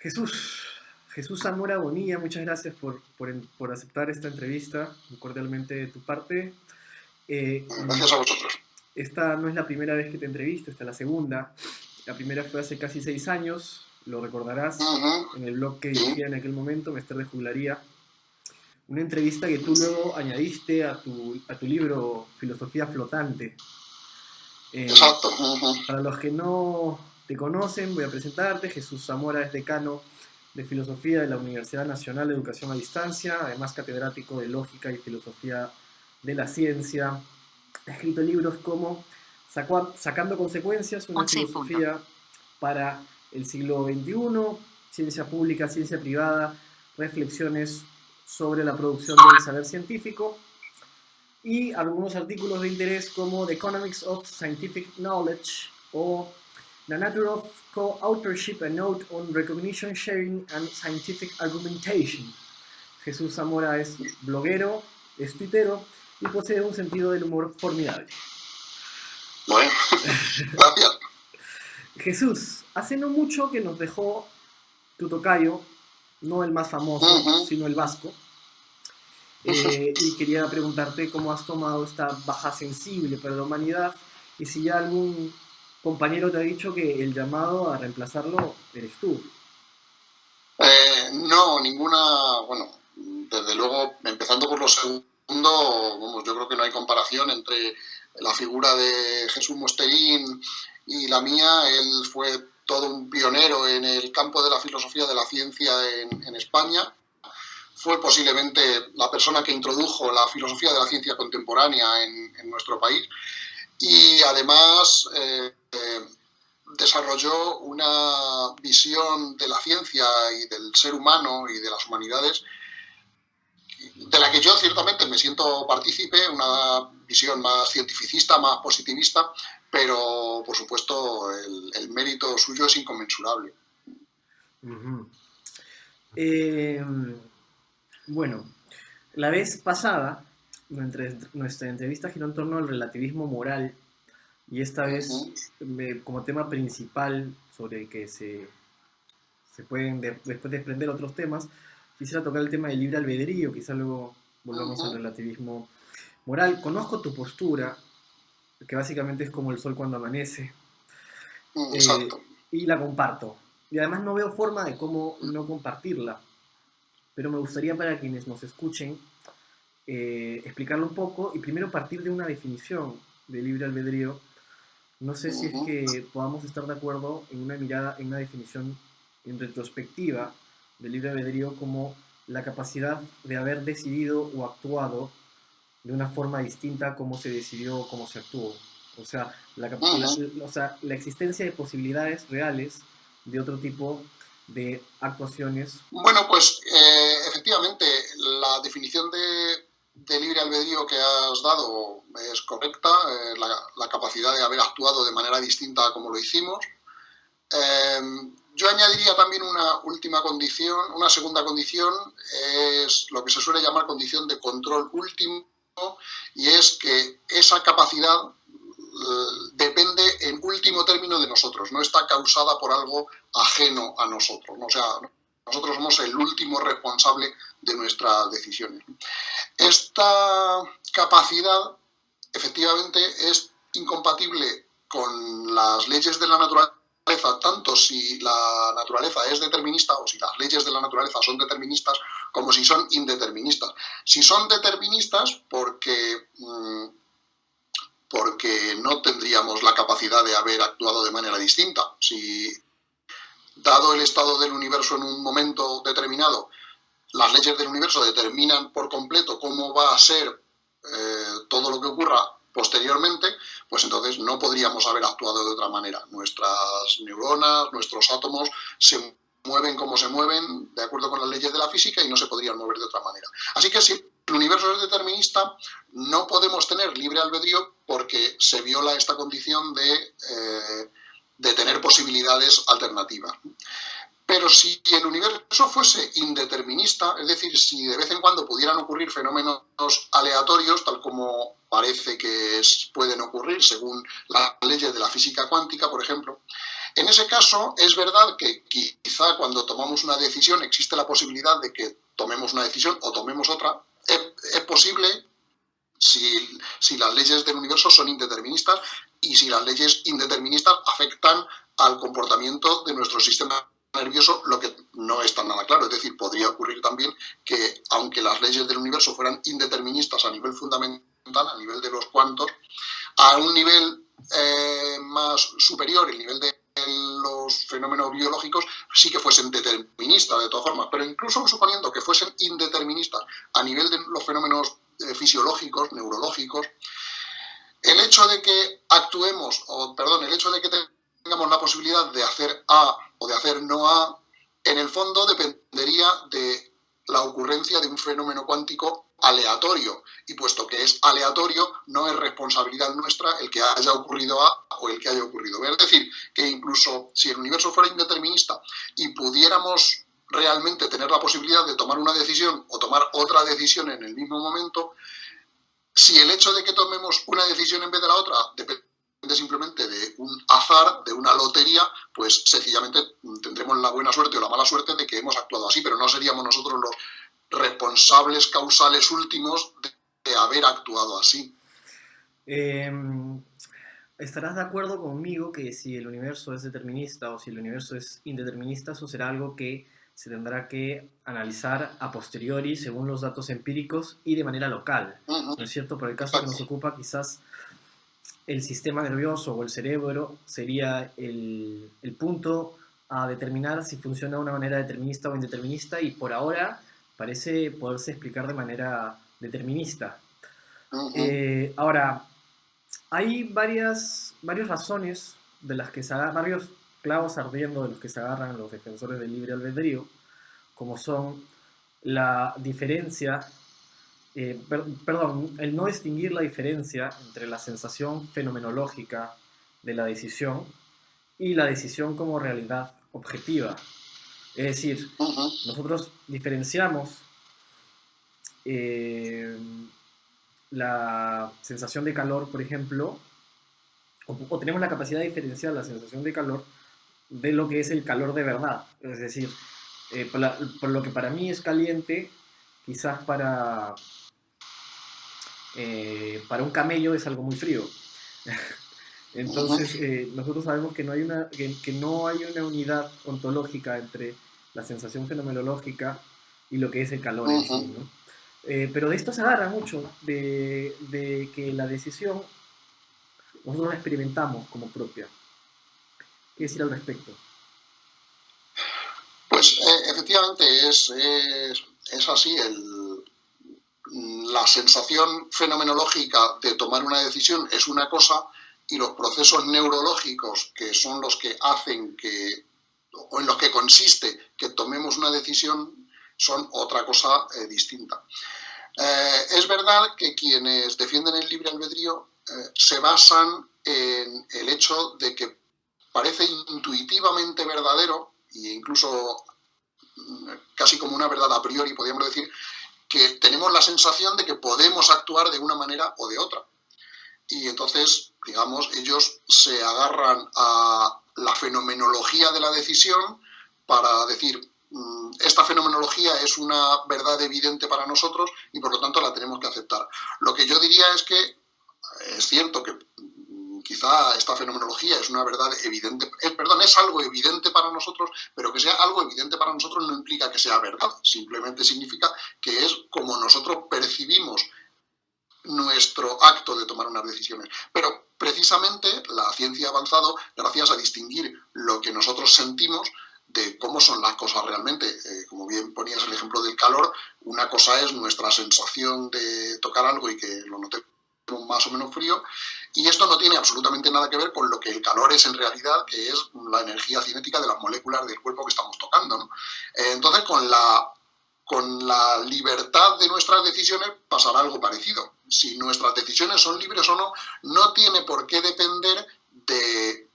Jesús, Jesús Zamora Bonilla, muchas gracias por aceptar esta entrevista, muy cordialmente de tu parte. Eh, Gracias a vosotros. Esta no es la primera vez que te entrevisto, esta es la segunda. La primera fue hace casi 6 años, lo recordarás, en el blog que Sí, dirigía en aquel momento, Mester de Juglaría. Una entrevista que tú luego añadiste a tu libro Filosofía Flotante. Eh, exacto. para los que no te conocen, voy a presentarte. Jesús Zamora es decano de Filosofía de la Universidad Nacional de Educación a Distancia, además catedrático de Lógica y Filosofía de la Ciencia. Ha escrito libros como Sacando Consecuencias, una filosofía para el siglo XXI, Ciencia Pública, Ciencia Privada, reflexiones sobre la producción del saber científico, y algunos artículos de interés como The Economics of Scientific Knowledge o The Nature of Co-Authorship, a Note on Recognition, Sharing and Scientific Argumentation. Jesús Zamora es bloguero, es tuitero y posee un sentido del humor formidable. Bueno, gracias. Jesús, hace no mucho que nos dejó tu tocayo, no el más famoso, sino el vasco. Y quería preguntarte cómo has tomado esta baja sensible para la humanidad y si ya algún compañero te ha dicho que el llamado a reemplazarlo eres tú. No, ninguna, bueno, desde luego, empezando por lo segundo, vamos, yo creo que no hay comparación entre la figura de Jesús Mosterín y la mía. Él fue todo un pionero en el campo de la filosofía de la ciencia en España. Fue posiblemente la persona que introdujo la filosofía de la ciencia contemporánea en nuestro país y además desarrolló una visión de la ciencia y del ser humano y de las humanidades de la que yo ciertamente me siento partícipe, una visión más cientificista, más positivista, pero por supuesto el mérito suyo es inconmensurable. Uh-huh. Bueno, la vez pasada nuestra entrevista giró en torno al relativismo moral y esta vez como tema principal sobre el que se pueden después desprender otros temas, quisiera tocar el tema del libre albedrío, quizá luego volvamos al relativismo moral. Conozco tu postura, que básicamente es como el sol cuando amanece, y la comparto. Y además no veo forma de cómo no compartirla, pero me gustaría para quienes nos escuchen explicarlo un poco y primero partir de una definición de libre albedrío. No sé si es que podamos estar de acuerdo en una mirada, en una definición en retrospectiva del libre albedrío como la capacidad de haber decidido o actuado de una forma distinta a cómo se decidió o cómo se actuó. O sea, la existencia de posibilidades reales de otro tipo de actuaciones. Bueno, pues efectivamente, la definición de libre albedrío que has dado es correcta, la capacidad de haber actuado de manera distinta a como lo hicimos. Yo añadiría también una última condición, una segunda condición, es lo que se suele llamar condición de control último, y es que esa capacidad depende en último término de nosotros, no está causada por algo ajeno a nosotros, ¿no? O sea, nosotros somos el último responsable de nuestras decisiones. Esta capacidad efectivamente es incompatible con las leyes de la naturaleza, tanto si la naturaleza es determinista o si las leyes de la naturaleza son deterministas, como si son indeterministas. Si son deterministas, porque no tendríamos la capacidad de haber actuado de manera distinta. Si, dado el estado del universo en un momento determinado, las leyes del universo determinan por completo cómo va a ser todo lo que ocurra posteriormente, pues entonces no podríamos haber actuado de otra manera. Nuestras neuronas, nuestros átomos se mueven como se mueven de acuerdo con las leyes de la física y no se podrían mover de otra manera. Así que si el universo es determinista, no podemos tener libre albedrío porque se viola esta condición de tener posibilidades alternativas. Pero si el universo fuese indeterminista, es decir, si de vez en cuando pudieran ocurrir fenómenos aleatorios, tal como parece que pueden ocurrir según las leyes de la física cuántica, por ejemplo, En ese caso, es verdad que quizá cuando tomamos una decisión existe la posibilidad de que tomemos una decisión o tomemos otra. Es posible si las leyes del universo son indeterministas y si las leyes indeterministas afectan al comportamiento de nuestro sistema nervioso, lo que no está nada claro. Es decir, podría ocurrir también que, aunque las leyes del universo fueran indeterministas a nivel fundamental, a nivel de los cuantos, a un nivel más superior, el nivel de los fenómenos biológicos, sí que fuesen deterministas de todas formas, pero incluso suponiendo que fuesen indeterministas a nivel de los fenómenos fisiológicos, neurológicos, el hecho de que el hecho de que tengamos la posibilidad de hacer A o de hacer no A, en el fondo dependería de la ocurrencia de un fenómeno cuántico aleatorio, y puesto que es aleatorio, no es responsabilidad nuestra el que haya ocurrido A o el que haya ocurrido B. Es decir, que incluso si el universo fuera indeterminista y pudiéramos realmente tener la posibilidad de tomar una decisión o tomar otra decisión en el mismo momento, si el hecho de que tomemos una decisión en vez de la otra depende simplemente de un azar, de una lotería, pues sencillamente tendremos la buena suerte o la mala suerte de que hemos actuado así, pero no seríamos nosotros los responsables causales últimos de haber actuado así. ¿Estarás de acuerdo conmigo que si el universo es determinista o si el universo es indeterminista, eso será algo que se tendrá que analizar a posteriori según los datos empíricos y de manera local? ¿No es cierto? Por el caso que nos ocupa, quizás el sistema nervioso o el cerebro sería el punto a determinar si funciona de una manera determinista o indeterminista, y por ahora parece poderse explicar de manera determinista. Ahora, hay varias razones de las que se agarran, varios clavos ardiendo de los que se agarran los defensores del libre albedrío, como son la diferencia, el no distinguir la diferencia entre la sensación fenomenológica de la decisión y la decisión como realidad objetiva. Es decir, nosotros diferenciamos la sensación de calor, por ejemplo, o tenemos la capacidad de diferenciar la sensación de calor de lo que es el calor de verdad. Es decir, por lo que para mí es caliente, quizás para un camello es algo muy frío. Entonces, nosotros sabemos que no hay una unidad ontológica entre la sensación fenomenológica y lo que es el calor en sí, ¿no? Pero de esto se agarra mucho, de que la decisión nosotros la experimentamos como propia. ¿Qué decir al respecto? Pues efectivamente es así. La sensación fenomenológica de tomar una decisión es una cosa, y los procesos neurológicos, que son los que hacen o en los que consiste que tomemos una decisión, son otra cosa distinta. Es verdad que quienes defienden el libre albedrío se basan en el hecho de que parece intuitivamente verdadero, e incluso casi como una verdad a priori, podríamos decir, que tenemos la sensación de que podemos actuar de una manera o de otra. Y entonces, digamos, ellos se agarran a la fenomenología de la decisión para decir, esta fenomenología es una verdad evidente para nosotros y por lo tanto la tenemos que aceptar. Lo que yo diría es que es cierto que quizá esta fenomenología es una verdad evidente, es algo evidente para nosotros, pero que sea algo evidente para nosotros no implica que sea verdad, simplemente significa que es como nosotros percibimos nuestro acto de tomar unas decisiones. Pero precisamente la ciencia ha avanzado gracias a distinguir lo que nosotros sentimos de cómo son las cosas realmente. Como bien ponías el ejemplo del calor, una cosa es nuestra sensación de tocar algo y que lo notemos más o menos frío, y esto no tiene absolutamente nada que ver con lo que el calor es en realidad, que es la energía cinética de las moléculas del cuerpo que estamos tocando, ¿no? Entonces, con la libertad de nuestras decisiones pasará algo parecido. Si nuestras decisiones son libres o no, no tiene por qué depender de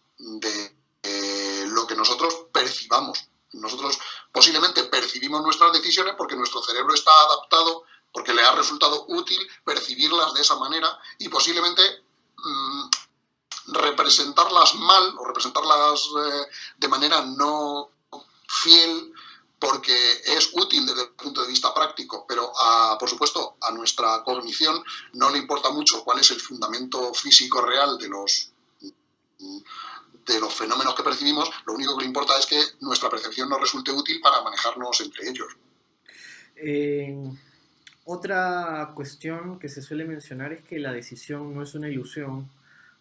lo que nosotros percibamos. Nosotros posiblemente percibimos nuestras decisiones porque nuestro cerebro está adaptado, porque le ha resultado útil percibirlas de esa manera, y posiblemente representarlas mal o representarlas de manera no fiel, porque es útil desde el punto de vista práctico, pero por supuesto a nuestra cognición no le importa mucho cuál es el fundamento físico real de los fenómenos que percibimos. Lo único que le importa es que nuestra percepción nos resulte útil para manejarnos entre ellos. Otra cuestión que se suele mencionar es que la decisión no es una ilusión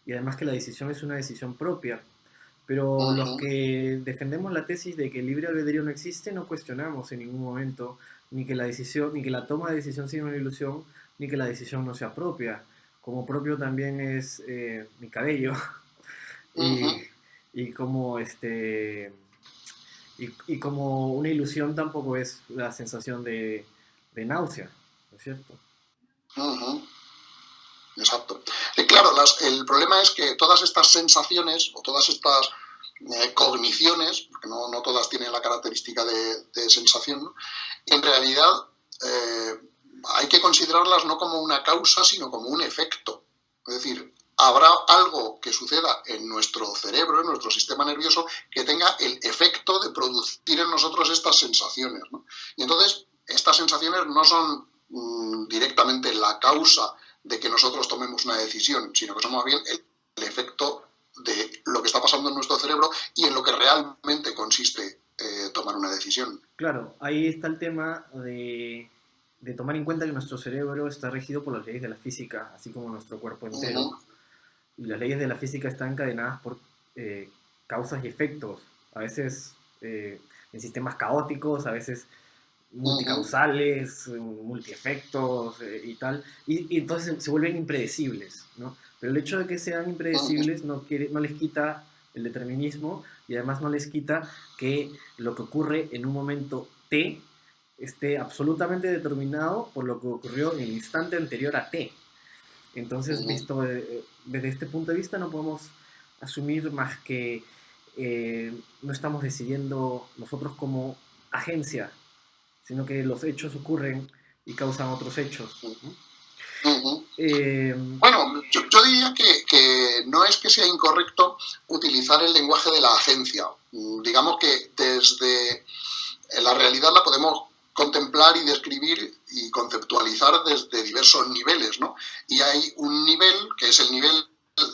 y además que la decisión es una decisión propia. Pero los que defendemos la tesis de que el libre albedrío no existe no cuestionamos en ningún momento ni que la decisión, ni que la toma de decisión sea una ilusión, ni que la decisión no sea propia. Como propio también es mi cabello y como y como una ilusión tampoco es la sensación de náusea, ¿no es cierto? Exacto. Claro, el problema es que todas estas sensaciones o todas estas cogniciones, porque no todas tienen la característica de sensación, ¿no? En realidad hay que considerarlas no como una causa, sino como un efecto. Es decir, habrá algo que suceda en nuestro cerebro, en nuestro sistema nervioso, que tenga el efecto de producir en nosotros estas sensaciones, ¿no? Y entonces, estas sensaciones no son directamente la causa de que nosotros tomemos una decisión, sino que son más bien el efecto de lo que está pasando en nuestro cerebro y en lo que realmente consiste tomar una decisión. Claro, ahí está el tema de tomar en cuenta que nuestro cerebro está regido por las leyes de la física, así como nuestro cuerpo entero. Y las leyes de la física están encadenadas por causas y efectos, a veces en sistemas caóticos, a veces multicausales, multiefectos y tal, y entonces se vuelven impredecibles, ¿no? Pero el hecho de que sean impredecibles no les quita el determinismo y además no les quita que lo que ocurre en un momento T esté absolutamente determinado por lo que ocurrió en el instante anterior a T. Entonces, visto desde este punto de vista, no podemos asumir más que no estamos decidiendo nosotros como agencia, sino que los hechos ocurren y causan otros hechos. Bueno, yo diría que no es que sea incorrecto utilizar el lenguaje de la agencia. Digamos que desde la realidad la podemos contemplar y describir y conceptualizar desde diversos niveles, ¿no? Y hay un nivel, que es el nivel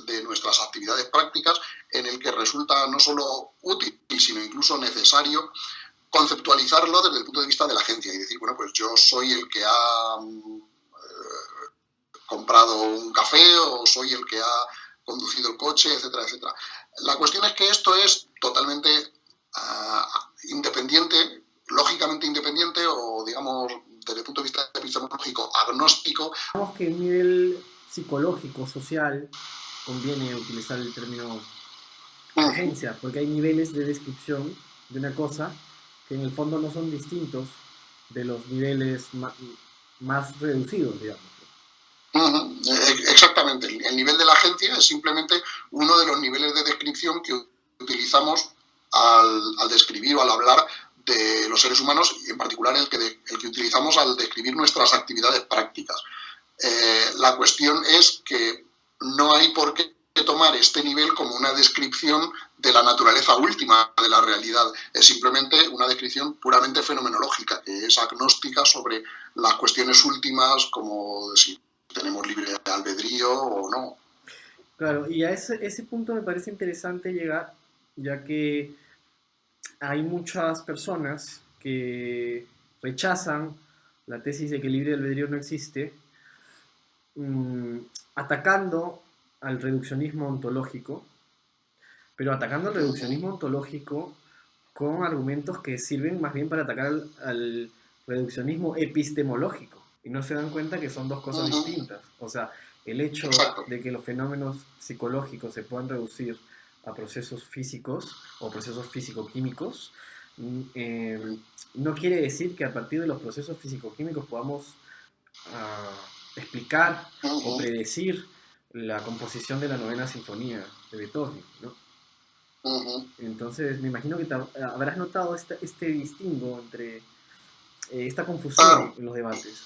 de nuestras actividades prácticas, en el que resulta no solo útil, sino incluso necesario conceptualizarlo desde el punto de vista de la agencia y decir, bueno, pues yo soy el que ha comprado un café o soy el que ha conducido el coche, etcétera, etcétera. La cuestión es que esto es totalmente independiente, lógicamente independiente o, digamos, desde el punto de vista epistemológico, agnóstico. Digamos que a nivel psicológico, social, conviene utilizar el término agencia, porque hay niveles de descripción de una cosa que en el fondo no son distintos de los niveles más reducidos, digamos. Exactamente. El nivel de la agencia es simplemente uno de los niveles de descripción que utilizamos al describir o al hablar de los seres humanos y en particular el que utilizamos al describir nuestras actividades prácticas. La cuestión es que no hay por qué tomar este nivel como una descripción de la naturaleza última de la realidad. Es simplemente una descripción puramente fenomenológica, que es agnóstica sobre las cuestiones últimas, como si tenemos libre albedrío o no. Claro, y a ese punto me parece interesante llegar, ya que hay muchas personas que rechazan la tesis de que el libre albedrío no existe, atacando al reduccionismo ontológico, pero atacando al reduccionismo ontológico con argumentos que sirven más bien para atacar al reduccionismo epistemológico, y no se dan cuenta que son dos cosas distintas. O sea, el hecho de que los fenómenos psicológicos se puedan reducir a procesos físicos o procesos físico-químicos no quiere decir que a partir de los procesos físico-químicos podamos explicar o predecir la composición de la novena sinfonía de Beethoven, ¿no? Entonces, me imagino que habrás notado este distingo entre esta confusión en los debates.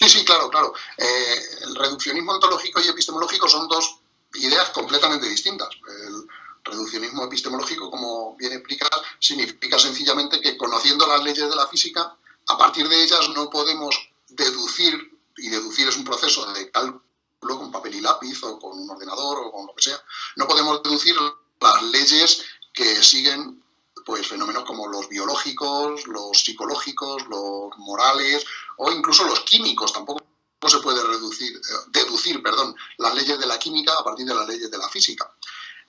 Sí, claro. El reduccionismo ontológico y epistemológico son dos ideas completamente distintas. El reduccionismo epistemológico, como bien explicas, significa sencillamente que conociendo las leyes de la física, a partir de ellas no podemos deducir, y deducir es un proceso de cálculo con papel y lápiz o con un ordenador o con lo que sea, no podemos deducir las leyes que siguen pues fenómenos como los biológicos, los psicológicos, los morales o incluso los químicos. Tampoco se puede deducir las leyes de la química a partir de las leyes de la física.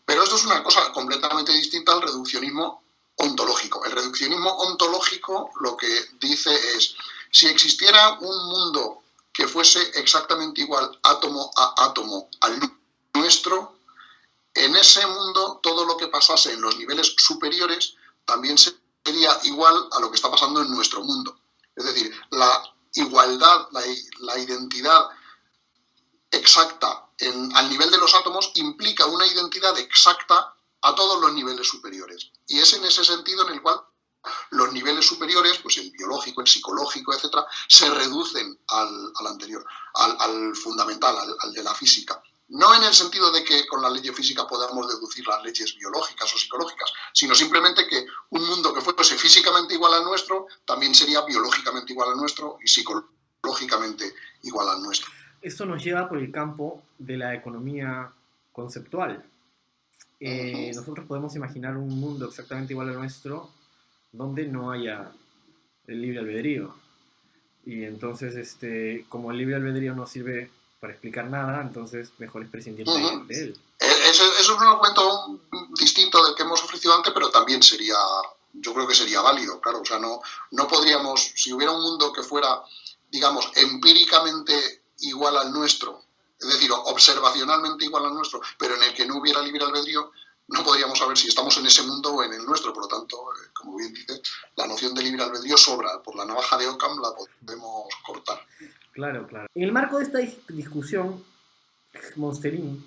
Pero esto es una cosa completamente distinta al reduccionismo ontológico. El reduccionismo ontológico lo que dice es, si existiera un mundo que fuese exactamente igual átomo a átomo al nuestro, en ese mundo todo lo que pasase en los niveles superiores también sería igual a lo que está pasando en nuestro mundo. Es decir, la igualdad, la identidad exacta al nivel de los átomos implica una identidad exacta a todos los niveles superiores. Y es en ese sentido en el cual los niveles superiores, pues el biológico, el psicológico, etcétera, se reducen al anterior, al fundamental, al de la física. No en el sentido de que con la ley de física podamos deducir las leyes biológicas o psicológicas, sino simplemente que un mundo que fuese físicamente igual al nuestro también sería biológicamente igual al nuestro y psicológicamente igual al nuestro. Esto nos lleva por el campo de la economía conceptual. Nosotros podemos imaginar un mundo exactamente igual al nuestro donde no haya el libre albedrío. Y entonces, como el libre albedrío no sirve para explicar nada, entonces mejor es prescindir de él. Eso es un argumento distinto del que hemos ofrecido antes, pero también sería, yo creo que sería válido, claro. O sea, no podríamos, si hubiera un mundo que fuera, digamos, empíricamente igual al nuestro, es decir, observacionalmente igual al nuestro, pero en el que no hubiera libre albedrío, no podríamos saber si estamos en ese mundo o en el nuestro. Por lo tanto, como bien dices, la noción de libre albedrío sobra. Por la navaja de Occam la podemos cortar. Claro, claro. En el marco de esta discusión, Monsterin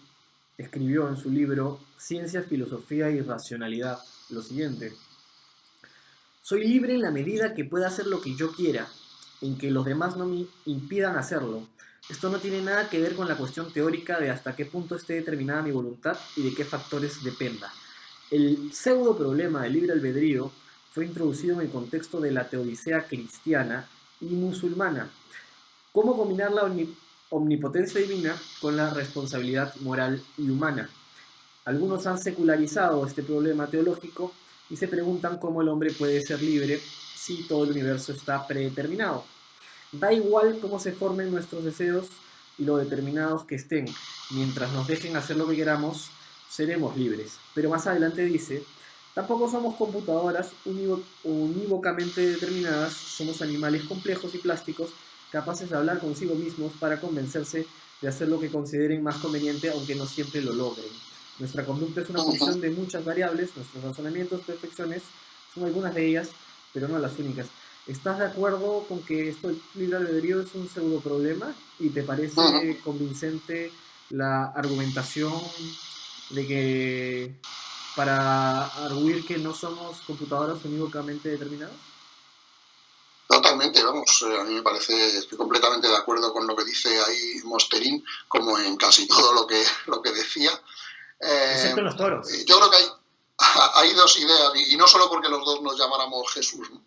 escribió en su libro Ciencia, Filosofía y Racionalidad lo siguiente: soy libre en la medida que pueda hacer lo que yo quiera, en que los demás no me impidan hacerlo. Esto no tiene nada que ver con la cuestión teórica de hasta qué punto esté determinada mi voluntad y de qué factores dependa. El pseudo problema del libre albedrío fue introducido en el contexto de la teodicea cristiana y musulmana. ¿Cómo combinar la omnipotencia divina con la responsabilidad moral y humana? Algunos han secularizado este problema teológico y se preguntan cómo el hombre puede ser libre si todo el universo está predeterminado. Da igual cómo se formen nuestros deseos y lo determinados que estén. Mientras nos dejen hacer lo que queramos, seremos libres. Pero más adelante dice, tampoco somos computadoras unívocamente determinadas, somos animales complejos y plásticos, capaces de hablar consigo mismos para convencerse de hacer lo que consideren más conveniente, aunque no siempre lo logren. Nuestra conducta es una función de muchas variables, nuestros razonamientos, perfecciones, son algunas de ellas, pero no las únicas. ¿Estás de acuerdo con que esto del libre albedrío es un pseudo problema? ¿Y te parece convincente la argumentación de que para arguir que no somos computadoras unívocamente determinadas? Totalmente, vamos, a mí me parece, estoy completamente de acuerdo con lo que dice ahí Monsterin, como en casi todo lo que decía. Excepto en los toros. Yo creo que hay dos ideas, y no solo porque los dos nos llamáramos Jesús, ¿no?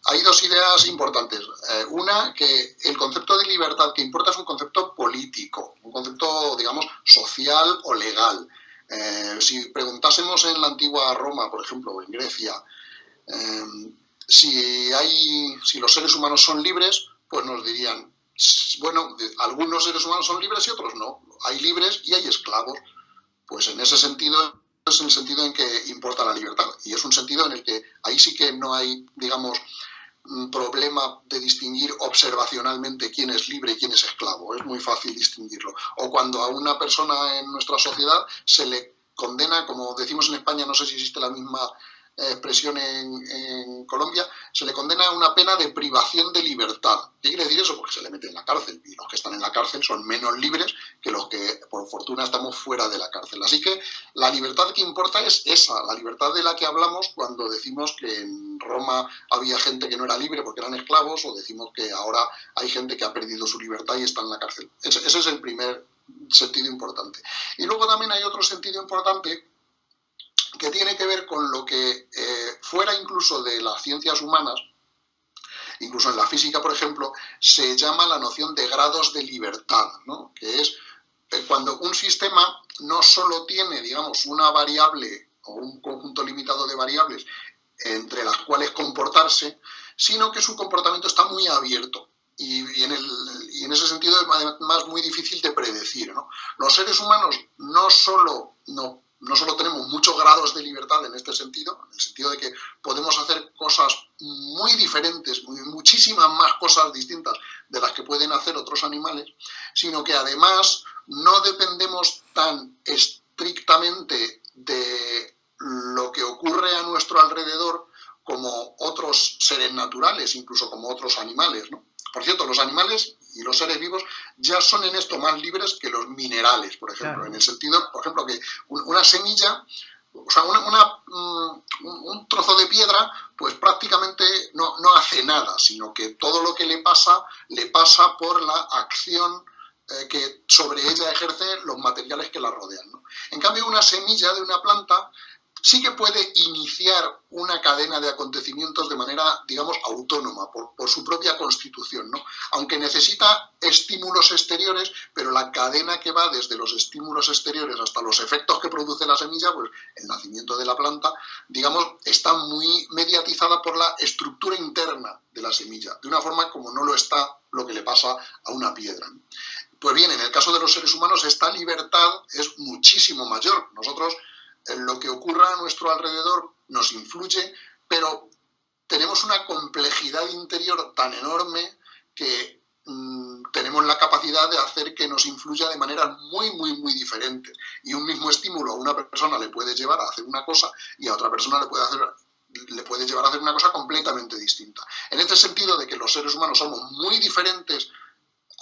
Hay dos ideas importantes. Una, que el concepto de libertad que importa es un concepto político, un concepto, digamos, social o legal. Si preguntásemos en la antigua Roma, por ejemplo, o en Grecia, si los seres humanos son libres, pues nos dirían, bueno, algunos seres humanos son libres y otros no. Hay libres y hay esclavos. Pues en ese sentido es el sentido en que importa la libertad. Y es un sentido en el que ahí sí que no hay, digamos, problema de distinguir observacionalmente quién es libre y quién es esclavo. Es muy fácil distinguirlo. O cuando a una persona en nuestra sociedad se le condena, como decimos en España, no sé si existe la misma expresión en Colombia, se le condena a una pena de privación de libertad. ¿Qué quiere decir eso? Porque se le mete en la cárcel, y los que están en la cárcel son menos libres que los que por fortuna estamos fuera de la cárcel. Así que la libertad que importa es esa, la libertad de la que hablamos cuando decimos que en Roma había gente que no era libre porque eran esclavos, o decimos que ahora hay gente que ha perdido su libertad y está en la cárcel. Ese es el primer sentido importante. Y luego también hay otro sentido importante que tiene que ver con lo que fuera incluso de las ciencias humanas, incluso en la física, por ejemplo, se llama la noción de grados de libertad, ¿no? Que es cuando un sistema no solo tiene, digamos, una variable o un conjunto limitado de variables entre las cuales comportarse, sino que su comportamiento está muy abierto. Y en ese sentido es además muy difícil de predecir, ¿no? Los seres humanos no solo tenemos muchos grados de libertad en este sentido, en el sentido de que podemos hacer cosas muy diferentes, muchísimas más cosas distintas de las que pueden hacer otros animales, sino que además no dependemos tan estrictamente de lo que ocurre a nuestro alrededor como otros seres naturales, incluso como otros animales, ¿no? Por cierto, los animales y los seres vivos ya son en esto más libres que los minerales, por ejemplo, claro. En el sentido, por ejemplo, que una semilla, o sea, un trozo de piedra, pues prácticamente no hace nada, sino que todo lo que le pasa por la acción que sobre ella ejercen los materiales que la rodean, ¿no? En cambio, una semilla de una planta sí que puede iniciar una cadena de acontecimientos de manera, digamos, autónoma, por su propia constitución, ¿no? Aunque necesita estímulos exteriores, pero la cadena que va desde los estímulos exteriores hasta los efectos que produce la semilla, pues el nacimiento de la planta, digamos, está muy mediatizada por la estructura interna de la semilla, de una forma como no lo está lo que le pasa a una piedra, ¿no? Pues bien, en el caso de los seres humanos, esta libertad es muchísimo mayor. Nosotros, lo que ocurra a nuestro alrededor nos influye, pero tenemos una complejidad interior tan enorme que tenemos la capacidad de hacer que nos influya de maneras muy diferentes. Y un mismo estímulo a una persona le puede llevar a hacer una cosa y a otra persona le puede llevar a hacer una cosa completamente distinta. En este sentido de que los seres humanos somos muy diferentes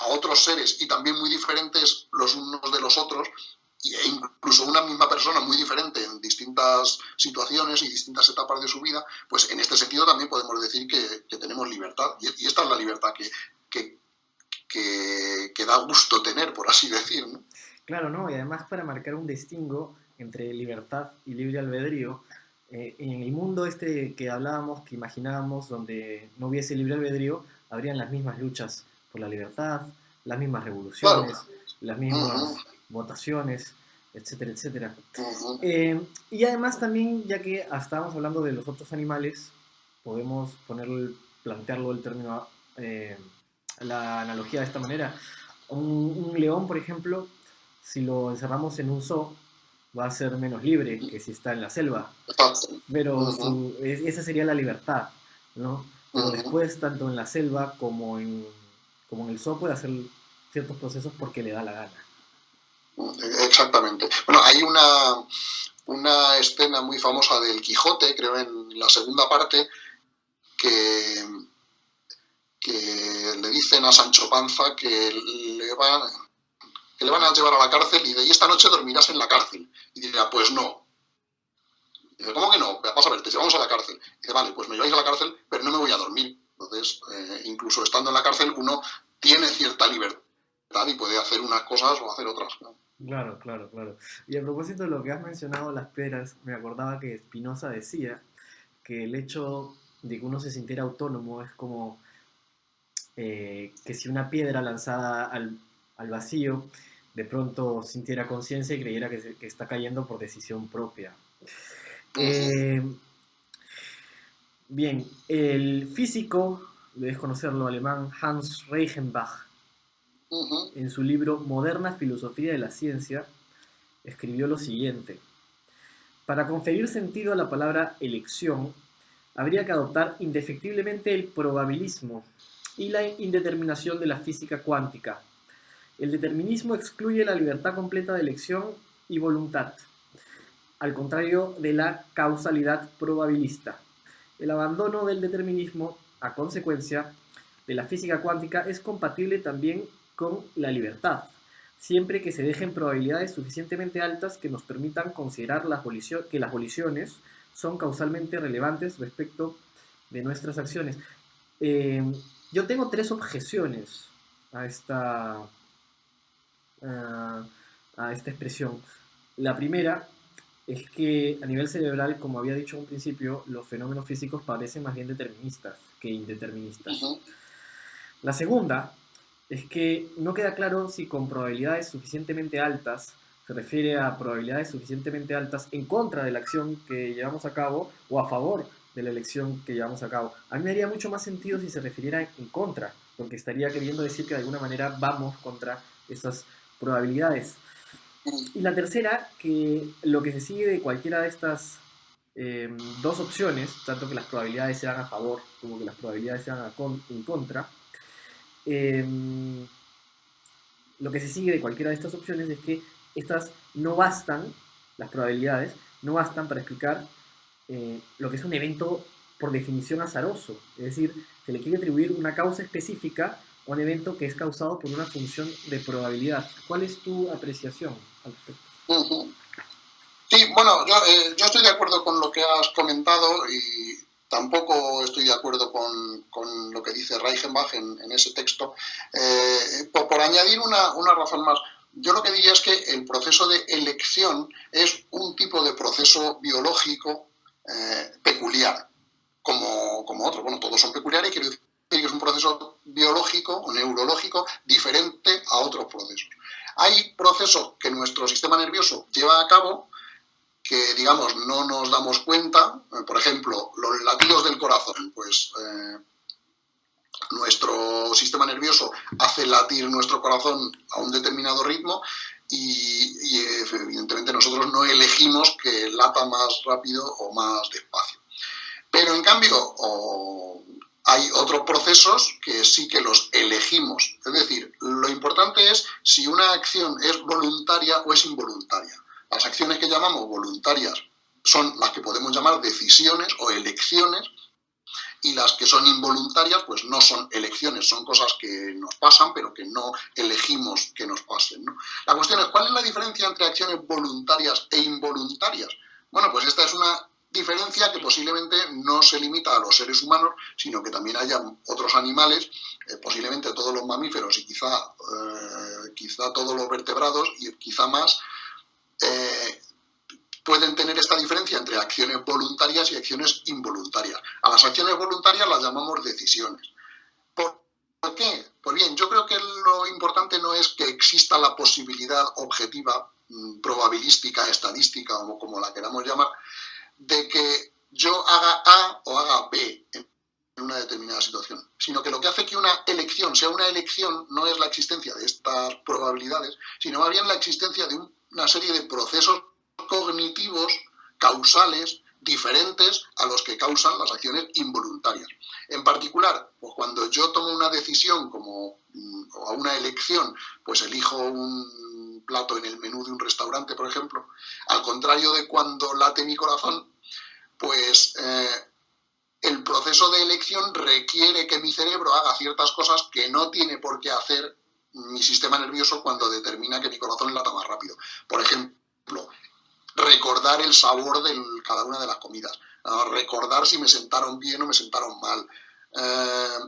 a otros seres y también muy diferentes los unos de los otros, e incluso una misma persona muy diferente en distintas situaciones y distintas etapas de su vida, pues en este sentido también podemos decir que tenemos libertad. Y esta es la libertad que da gusto tener, por así decir, ¿no? Claro, ¿no? Y además para marcar un distingo entre libertad y libre albedrío, en el mundo este que hablábamos, que imaginábamos, donde no hubiese libre albedrío, habrían las mismas luchas por la libertad, las mismas revoluciones, claro, las mismas votaciones, etcétera, etcétera. Y además también, ya que estábamos hablando de los otros animales, podemos plantearlo el término, la analogía de esta manera. Un león, por ejemplo, si lo encerramos en un zoo, va a ser menos libre que si está en la selva. Pero esa sería la libertad, ¿no? Pero después, tanto en la selva como en el zoo, puede hacer ciertos procesos porque le da la gana. Exactamente. Bueno, hay una escena muy famosa del Quijote, creo en la segunda parte, que le dicen a Sancho Panza que le van a llevar a la cárcel y esta noche dormirás en la cárcel. Y dirá, pues no. Y dice, ¿cómo que no? Vamos a ver, te llevamos a la cárcel. Y dice, vale, pues me lleváis a la cárcel, pero no me voy a dormir. Entonces, incluso estando en la cárcel, uno tiene cierta libertad y puede hacer unas cosas o hacer otras, ¿no? Claro. Y a propósito de lo que has mencionado, las piedras, me acordaba que Spinoza decía que el hecho de que uno se sintiera autónomo es como que si una piedra lanzada al vacío de pronto sintiera conciencia y creyera que está cayendo por decisión propia. Bien, el físico, debes conocerlo, alemán, Hans Reichenbach, en su libro Moderna Filosofía de la Ciencia, escribió lo siguiente: para conferir sentido a la palabra elección, habría que adoptar indefectiblemente el probabilismo y la indeterminación de la física cuántica. El determinismo excluye la libertad completa de elección y voluntad, al contrario de la causalidad probabilista. El abandono del determinismo, a consecuencia de la física cuántica, es compatible también con la libertad, siempre que se dejen probabilidades suficientemente altas que nos permitan considerar que las colisiones son causalmente relevantes respecto de nuestras acciones. Yo tengo 3 objeciones a a, a esta expresión. La primera es que a nivel cerebral, como había dicho en un principio, los fenómenos físicos parecen más bien deterministas que indeterministas. Ujú. La segunda es que no queda claro si con probabilidades suficientemente altas se refiere a probabilidades suficientemente altas en contra de la acción que llevamos a cabo o a favor de la elección que llevamos a cabo. A mí me haría mucho más sentido si se refiriera en contra, porque estaría queriendo decir que de alguna manera vamos contra esas probabilidades. Y la tercera, que lo que se sigue de cualquiera de estas dos opciones, tanto que las probabilidades sean a favor como que las probabilidades sean en contra, eh, lo que se sigue de cualquiera de estas opciones es que estas no bastan, las probabilidades, no bastan para explicar lo que es un evento por definición azaroso. Es decir, se le quiere atribuir una causa específica a un evento que es causado por una función de probabilidad. ¿Cuál es tu apreciación al respecto? Ujú. Sí, bueno, yo estoy de acuerdo con lo que has comentado y tampoco estoy de acuerdo con lo que dice Reichenbach en ese texto. Por añadir una razón más, yo lo que diría es que el proceso de elección es un tipo de proceso biológico peculiar, como otros. Bueno, todos son peculiares, quiero decir que es un proceso biológico o neurológico diferente a otros procesos. Hay procesos que nuestro sistema nervioso lleva a cabo que, digamos, no nos damos cuenta. Por ejemplo, los latidos del corazón, pues nuestro sistema nervioso hace latir nuestro corazón a un determinado ritmo y evidentemente nosotros no elegimos que lata más rápido o más despacio. Pero en cambio, hay otros procesos que sí que los elegimos. Es decir, lo importante es si una acción es voluntaria o es involuntaria. Las acciones que llamamos voluntarias son las que podemos llamar decisiones o elecciones, y las que son involuntarias pues no son elecciones, son cosas que nos pasan pero que no elegimos que nos pasen, ¿no? La cuestión es, ¿cuál es la diferencia entre acciones voluntarias e involuntarias? Bueno, pues esta es una diferencia que posiblemente no se limita a los seres humanos, sino que también haya otros animales, posiblemente todos los mamíferos y quizá todos los vertebrados y quizá más, pueden tener esta diferencia entre acciones voluntarias y acciones involuntarias. A las acciones voluntarias las llamamos decisiones. ¿Por qué? Pues bien, yo creo que lo importante no es que exista la posibilidad objetiva, probabilística, estadística o como la queramos llamar, de que yo haga A o haga B en una determinada situación, sino que lo que hace que una elección sea una elección no es la existencia de estas probabilidades, sino más bien la existencia de una serie de procesos cognitivos, causales, diferentes a los que causan las acciones involuntarias. En particular, pues cuando yo tomo una decisión o una elección, pues elijo un plato en el menú de un restaurante, por ejemplo, al contrario de cuando late mi corazón, pues el proceso de elección requiere que mi cerebro haga ciertas cosas que no tiene por qué hacer mi sistema nervioso cuando determina que mi corazón lata más rápido. Por ejemplo, recordar el sabor de cada una de las comidas, recordar si me sentaron bien o me sentaron mal,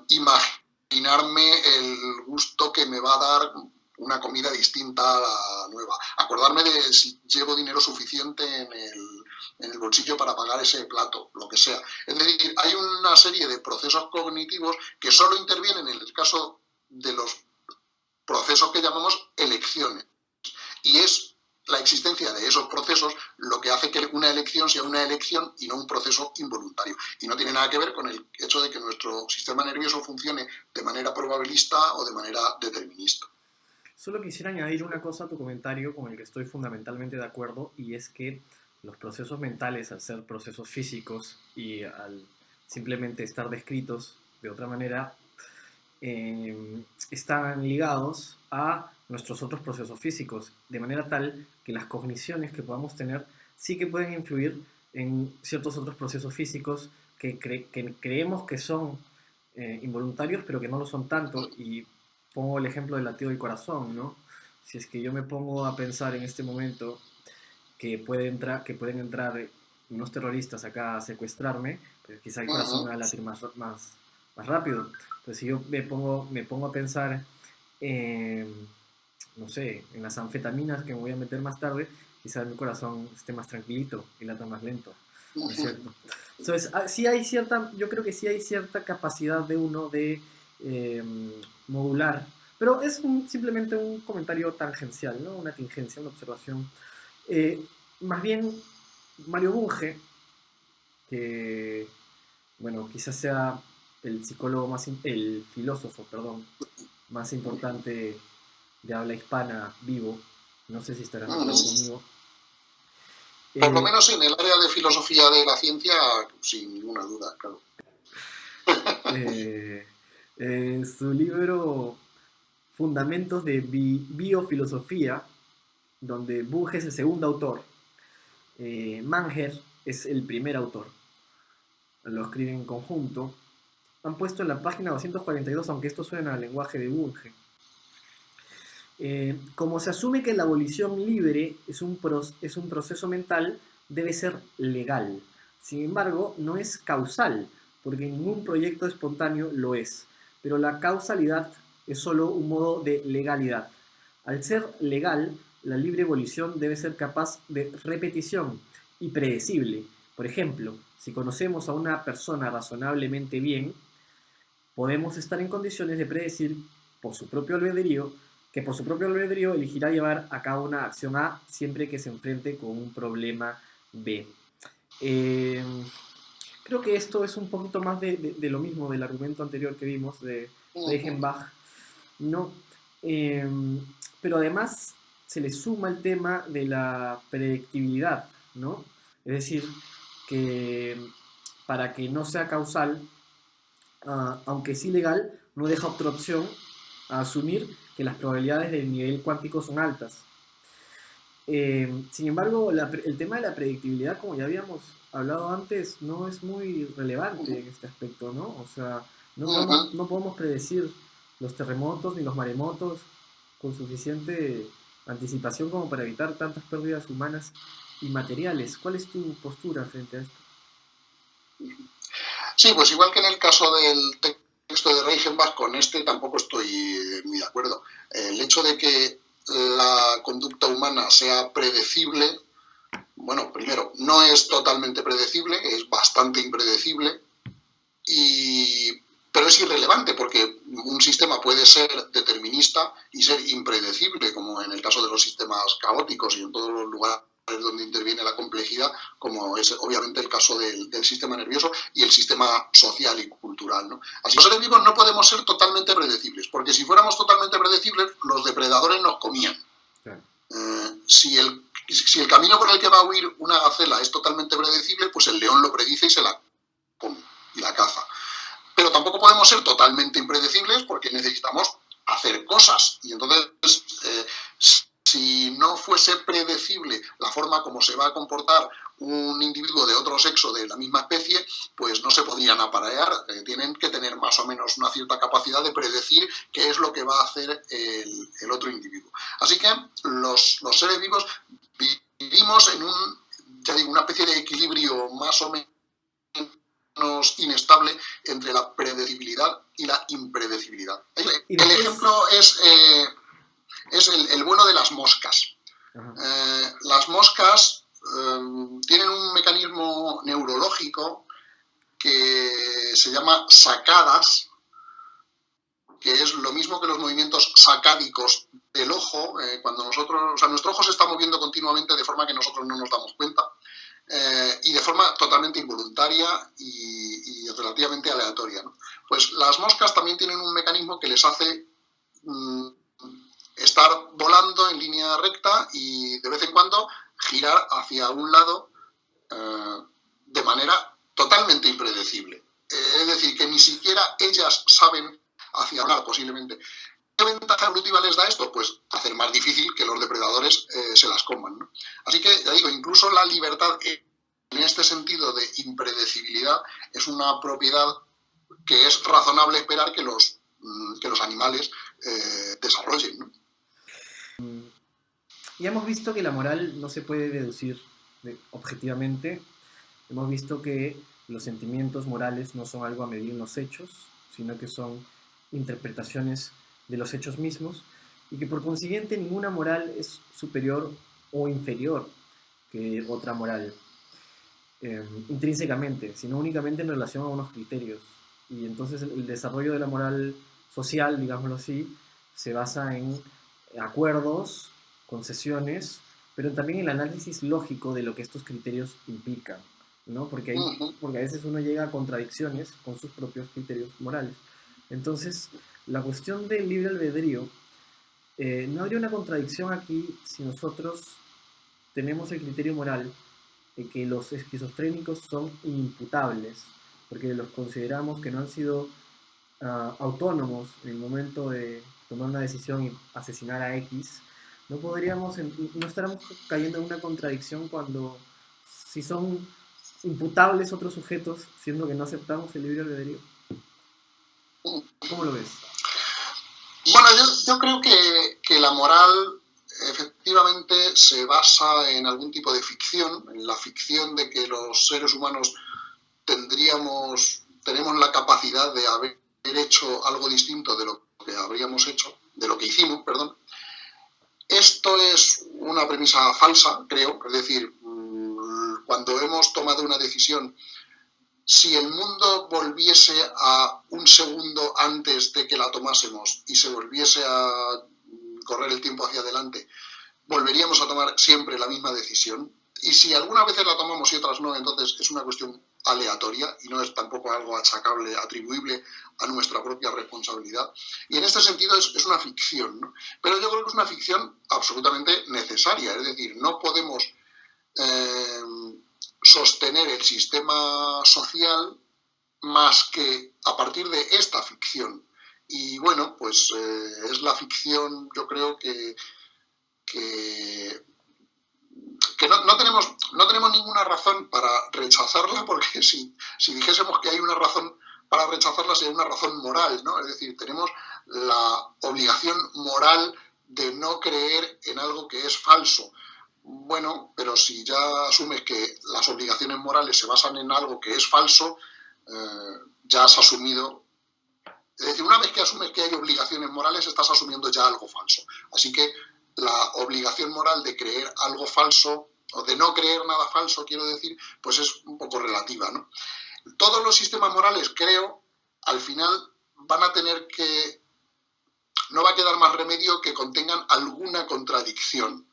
imaginarme el gusto que me va a dar una comida distinta a la nueva, acordarme de si llevo dinero suficiente en el bolsillo para pagar ese plato, lo que sea. Es decir, hay una serie de procesos cognitivos que solo intervienen en el caso de los procesos que llamamos elecciones. Y es la existencia de esos procesos lo que hace que una elección sea una elección y no un proceso involuntario. Y no tiene nada que ver con el hecho de que nuestro sistema nervioso funcione de manera probabilista o de manera determinista. Solo quisiera añadir una cosa a tu comentario con el que estoy fundamentalmente de acuerdo, y es que los procesos mentales, al ser procesos físicos y al simplemente estar descritos de otra manera, están ligados a nuestros otros procesos físicos, de manera tal que las cogniciones que podamos tener sí que pueden influir en ciertos otros procesos físicos que creemos que son involuntarios, pero que no lo son tanto. Y pongo el ejemplo del latido del corazón, ¿no? Si es que yo me pongo a pensar en este momento que pueden entrar unos terroristas acá a secuestrarme, pues quizá el corazón me va a latir más rápido. Entonces si yo me pongo a pensar, eh, no sé, en las anfetaminas que me voy a meter más tarde, quizás mi corazón esté más tranquilito y lata más lento, ¿no es cierto? Entonces, sí hay cierta, yo creo que sí hay cierta capacidad de uno de eh, modular, pero es simplemente un comentario tangencial, ¿no? Una tingencia, una observación. Eh, Más bien, Mario Bunge, que, bueno, quizás sea el psicólogo más, el filósofo, perdón, más importante de habla hispana vivo, no sé si estarás de acuerdo conmigo. Por lo menos en el área de filosofía de la ciencia, sin ninguna duda, claro. Su libro Fundamentos de Biofilosofía, donde Bunge es el segundo autor, Manger es el primer autor, lo escriben en conjunto, han puesto en la página 242, aunque esto suena al lenguaje de Bunge. Como se asume que la abolición libre es un proceso mental, debe ser legal. Sin embargo, no es causal, porque ningún proyecto espontáneo lo es. Pero la causalidad es solo un modo de legalidad. Al ser legal, la libre abolición debe ser capaz de repetición y predecible. Por ejemplo, si conocemos a una persona razonablemente bien, podemos estar en condiciones de predecir por su propio albedrío que por su propio albedrío elegirá llevar a cabo una acción A siempre que se enfrente con un problema B. Eh, Creo que esto es un poquito más de lo mismo del argumento anterior que vimos de Reichenbach, ¿no? Eh, pero además se le suma el tema de la predictibilidad, ¿no? Es decir, que para que no sea causal, aunque es ilegal, no deja otra opción a asumir que las probabilidades del nivel cuántico son altas. Sin embargo, el tema de la predictibilidad, como ya habíamos hablado antes, no es muy relevante en este aspecto, ¿no? O sea, no podemos predecir los terremotos ni los maremotos con suficiente anticipación como para evitar tantas pérdidas humanas y materiales. ¿Cuál es tu postura frente a esto? Sí, pues igual que en el caso del texto de Reichenbach, con este tampoco estoy muy de acuerdo. El hecho de que la conducta humana sea predecible, bueno, primero, no es totalmente predecible, es bastante impredecible, pero es irrelevante porque un sistema puede ser determinista y ser impredecible, como en el caso de los sistemas caóticos y en todos los lugares donde interviene la complejidad, como es obviamente el caso del sistema nervioso y el sistema social y cultural, ¿no? Así, los seres vivos no podemos ser totalmente predecibles, porque si fuéramos totalmente predecibles, los depredadores nos comían. Claro. Si el camino por el que va a huir una gacela es totalmente predecible, pues el león lo predice y se la come y la caza. Pero tampoco podemos ser totalmente impredecibles porque necesitamos hacer cosas. Y entonces, si no fuese predecible la forma como se va a comportar un individuo de otro sexo de la misma especie, pues no se podrían aparear. Tienen que tener más o menos una cierta capacidad de predecir qué es lo que va a hacer el otro individuo. Así que los seres vivos vivimos en una especie de equilibrio más o menos inestable entre la predecibilidad y la impredecibilidad. El ejemplo es el vuelo de las moscas. Las moscas tienen un mecanismo neurológico que se llama sacadas, que es lo mismo que los movimientos sacádicos del ojo, cuando nuestro ojo se está moviendo continuamente de forma que nosotros no nos damos cuenta. Y de forma totalmente involuntaria y relativamente aleatoria, ¿no? Pues las moscas también tienen un mecanismo que les hace estar volando en línea recta y de vez en cuando girar hacia un lado de manera totalmente impredecible. Es decir, que ni siquiera ellas saben hacia dónde posiblemente. ¿Qué ventaja evolutiva les da esto? Pues hacer más difícil que los depredadores se las coman, ¿no? Así que, ya digo, incluso la libertad en este sentido de impredecibilidad es una propiedad que es razonable esperar que los animales desarrollen, ¿no? Ya hemos visto que la moral no se puede deducir objetivamente. Hemos visto que los sentimientos morales no son algo a medir en los hechos, sino que son interpretaciones de los hechos mismos. y que por consiguiente ninguna moral es superior o inferior que otra moral intrínsecamente, sino únicamente en relación a unos criterios. Y entonces el desarrollo de la moral social, digámoslo así, se basa en acuerdos, concesiones, pero también el análisis lógico de lo que estos criterios implican, ¿no? Porque a veces uno llega a contradicciones con sus propios criterios morales. Entonces, la cuestión del libre albedrío, no habría una contradicción aquí si nosotros tenemos el criterio moral de que los esquizofrénicos son inimputables, porque los consideramos que no han sido autónomos en el momento de tomar una decisión y asesinar a X. No estaremos cayendo en una contradicción cuando si son imputables otros sujetos, siendo que no aceptamos el libre albedrío. ¿Cómo lo ves? Bueno, yo creo que la moral efectivamente se basa en algún tipo de ficción, en la ficción de que los seres humanos tenemos la capacidad de haber hecho algo distinto de lo que habríamos hecho, de lo que hicimos, perdón. Esto es una premisa falsa, creo, es decir, cuando hemos tomado una decisión, si el mundo volviese a un segundo antes de que la tomásemos y se volviese a correr el tiempo hacia adelante, volveríamos a tomar siempre la misma decisión. Y si algunas veces la tomamos y otras no, entonces es una cuestión aleatoria y no es tampoco algo achacable, atribuible a nuestra propia responsabilidad. Y en este sentido es una ficción, ¿no? Pero yo creo que es una ficción absolutamente necesaria. Es decir, no podemos sostener el sistema social más que a partir de esta ficción. Y bueno, pues es la ficción, yo creo que no tenemos ninguna razón para rechazarla, porque si dijésemos que hay una razón para rechazarla sería una razón moral, ¿no? Es decir, tenemos la obligación moral de no creer en algo que es falso. Bueno, pero si ya asumes que las obligaciones morales se basan en algo que es falso, ya has asumido. Es decir, una vez que asumes que hay obligaciones morales, estás asumiendo ya algo falso. Así que la obligación moral de creer algo falso, o de no creer nada falso, quiero decir, pues es un poco relativa, ¿no? Todos los sistemas morales, creo, al final van a tener que... No va a quedar más remedio que contengan alguna contradicción.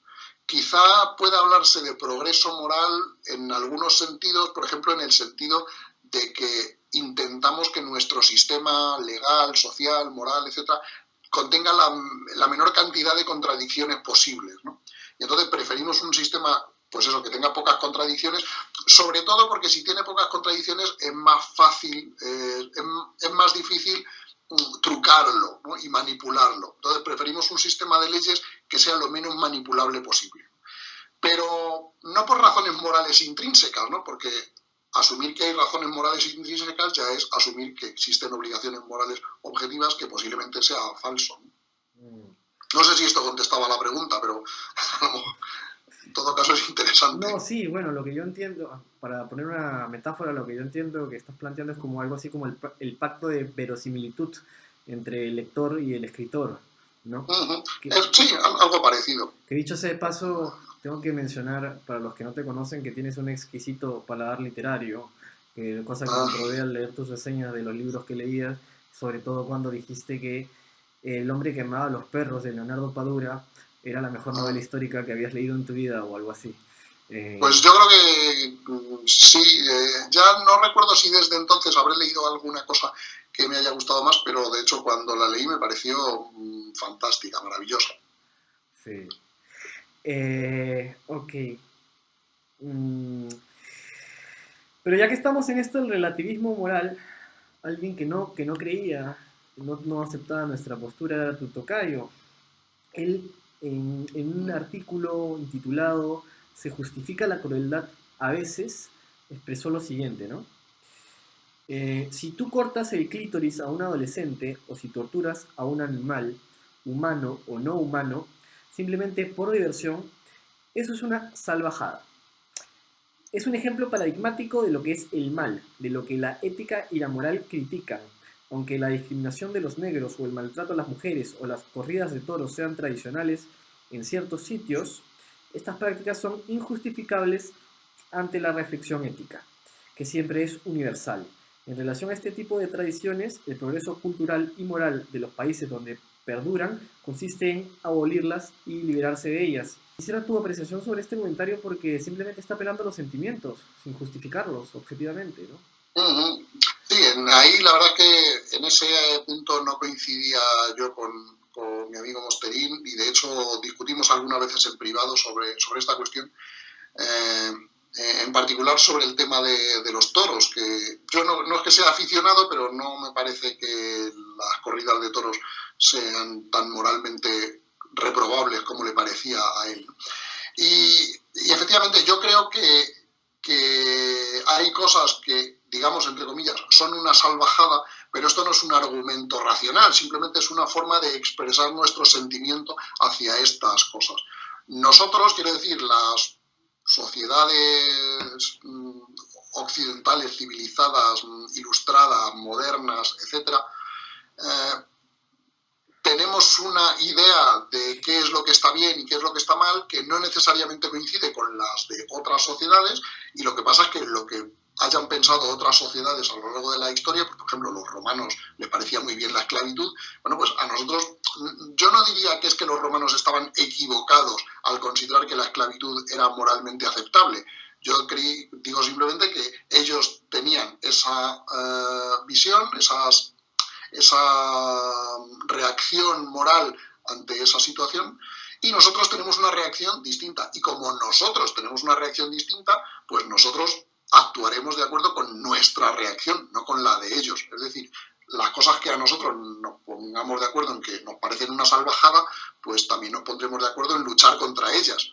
Quizá pueda hablarse de progreso moral en algunos sentidos, por ejemplo, en el sentido de que intentamos que nuestro sistema legal, social, moral, etcétera, contenga la menor cantidad de contradicciones posibles, ¿no? Y entonces preferimos un sistema, pues eso, que tenga pocas contradicciones, sobre todo porque si tiene pocas contradicciones es más fácil, es más difícil trucarlo, ¿no? Y manipularlo. Entonces preferimos un sistema de leyes que sea lo menos manipulable posible. Pero no por razones morales intrínsecas, ¿no? Porque asumir que hay razones morales intrínsecas ya es asumir que existen obligaciones morales objetivas, que posiblemente sea falso. No sé si esto contestaba a la pregunta, pero en todo caso es interesante. No, sí, bueno, lo que yo entiendo, para poner una metáfora, lo que yo entiendo que estás planteando es como algo así como el pacto de verosimilitud entre el lector y el escritor, ¿no? Sí, algo parecido. Que dicho sea de paso, tengo que mencionar, para los que no te conocen, que tienes un exquisito paladar literario, cosa que comprobé al leer tus reseñas de los libros que leías, sobre todo cuando dijiste que El hombre que amaba a los perros, de Leonardo Padura, era la mejor novela histórica que habías leído en tu vida o algo así. Pues yo creo que sí, ya no recuerdo si desde entonces habré leído alguna cosa que me haya gustado más, pero de hecho cuando la leí me pareció fantástica, maravillosa. Sí. Ok. Pero ya que estamos en esto del relativismo moral, alguien que no creía, no aceptaba nuestra postura era tu tocayo. Él, en un artículo intitulado "Se justifica la crueldad a veces", expresó lo siguiente, ¿no? Si tú cortas el clítoris a un adolescente o si torturas a un animal, humano o no humano, simplemente por diversión, eso es una salvajada. Es un ejemplo paradigmático de lo que es el mal, de lo que la ética y la moral critican, aunque la discriminación de los negros o el maltrato a las mujeres o las corridas de toros sean tradicionales en ciertos sitios, estas prácticas son injustificables ante la reflexión ética, que siempre es universal. En relación a este tipo de tradiciones, el progreso cultural y moral de los países donde perduran consiste en abolirlas y liberarse de ellas. Quisiera tu apreciación sobre este comentario porque simplemente está apelando a los sentimientos, sin justificarlos objetivamente, ¿no? Ujú. Sí, ahí la verdad que en ese punto no coincidía yo con mi amigo Mosterín, y de hecho discutimos algunas veces en privado sobre esta cuestión. Eh, en particular sobre el tema de los toros, que yo no es que sea aficionado, pero no me parece que las corridas de toros sean tan moralmente reprobables como le parecía a él. Y efectivamente yo creo que hay cosas que, digamos, entre comillas, son una salvajada, pero esto no es un argumento racional, simplemente es una forma de expresar nuestro sentimiento hacia estas cosas. Nosotros, quiero decir, las sociedades occidentales, civilizadas, ilustradas, modernas, etcétera, tenemos una idea de qué es lo que está bien y qué es lo que está mal, que no necesariamente coincide con las de otras sociedades, y lo que pasa es que lo que hayan pensado otras sociedades a lo largo de la historia, pues, por ejemplo, los romanos les parecía muy bien la esclavitud, bueno, pues a nosotros, yo no diría que es que los romanos estaban equivocados al considerar que la esclavitud era moralmente aceptable. Yo digo simplemente que ellos tenían esa visión, esa reacción moral ante esa situación, y nosotros tenemos una reacción distinta. Y como nosotros tenemos una reacción distinta, pues nosotros actuaremos de acuerdo con nuestra reacción, no con la de ellos. Es decir, las cosas que a nosotros nos pongamos de acuerdo en que nos parecen una salvajada, pues también nos pondremos de acuerdo en luchar contra ellas.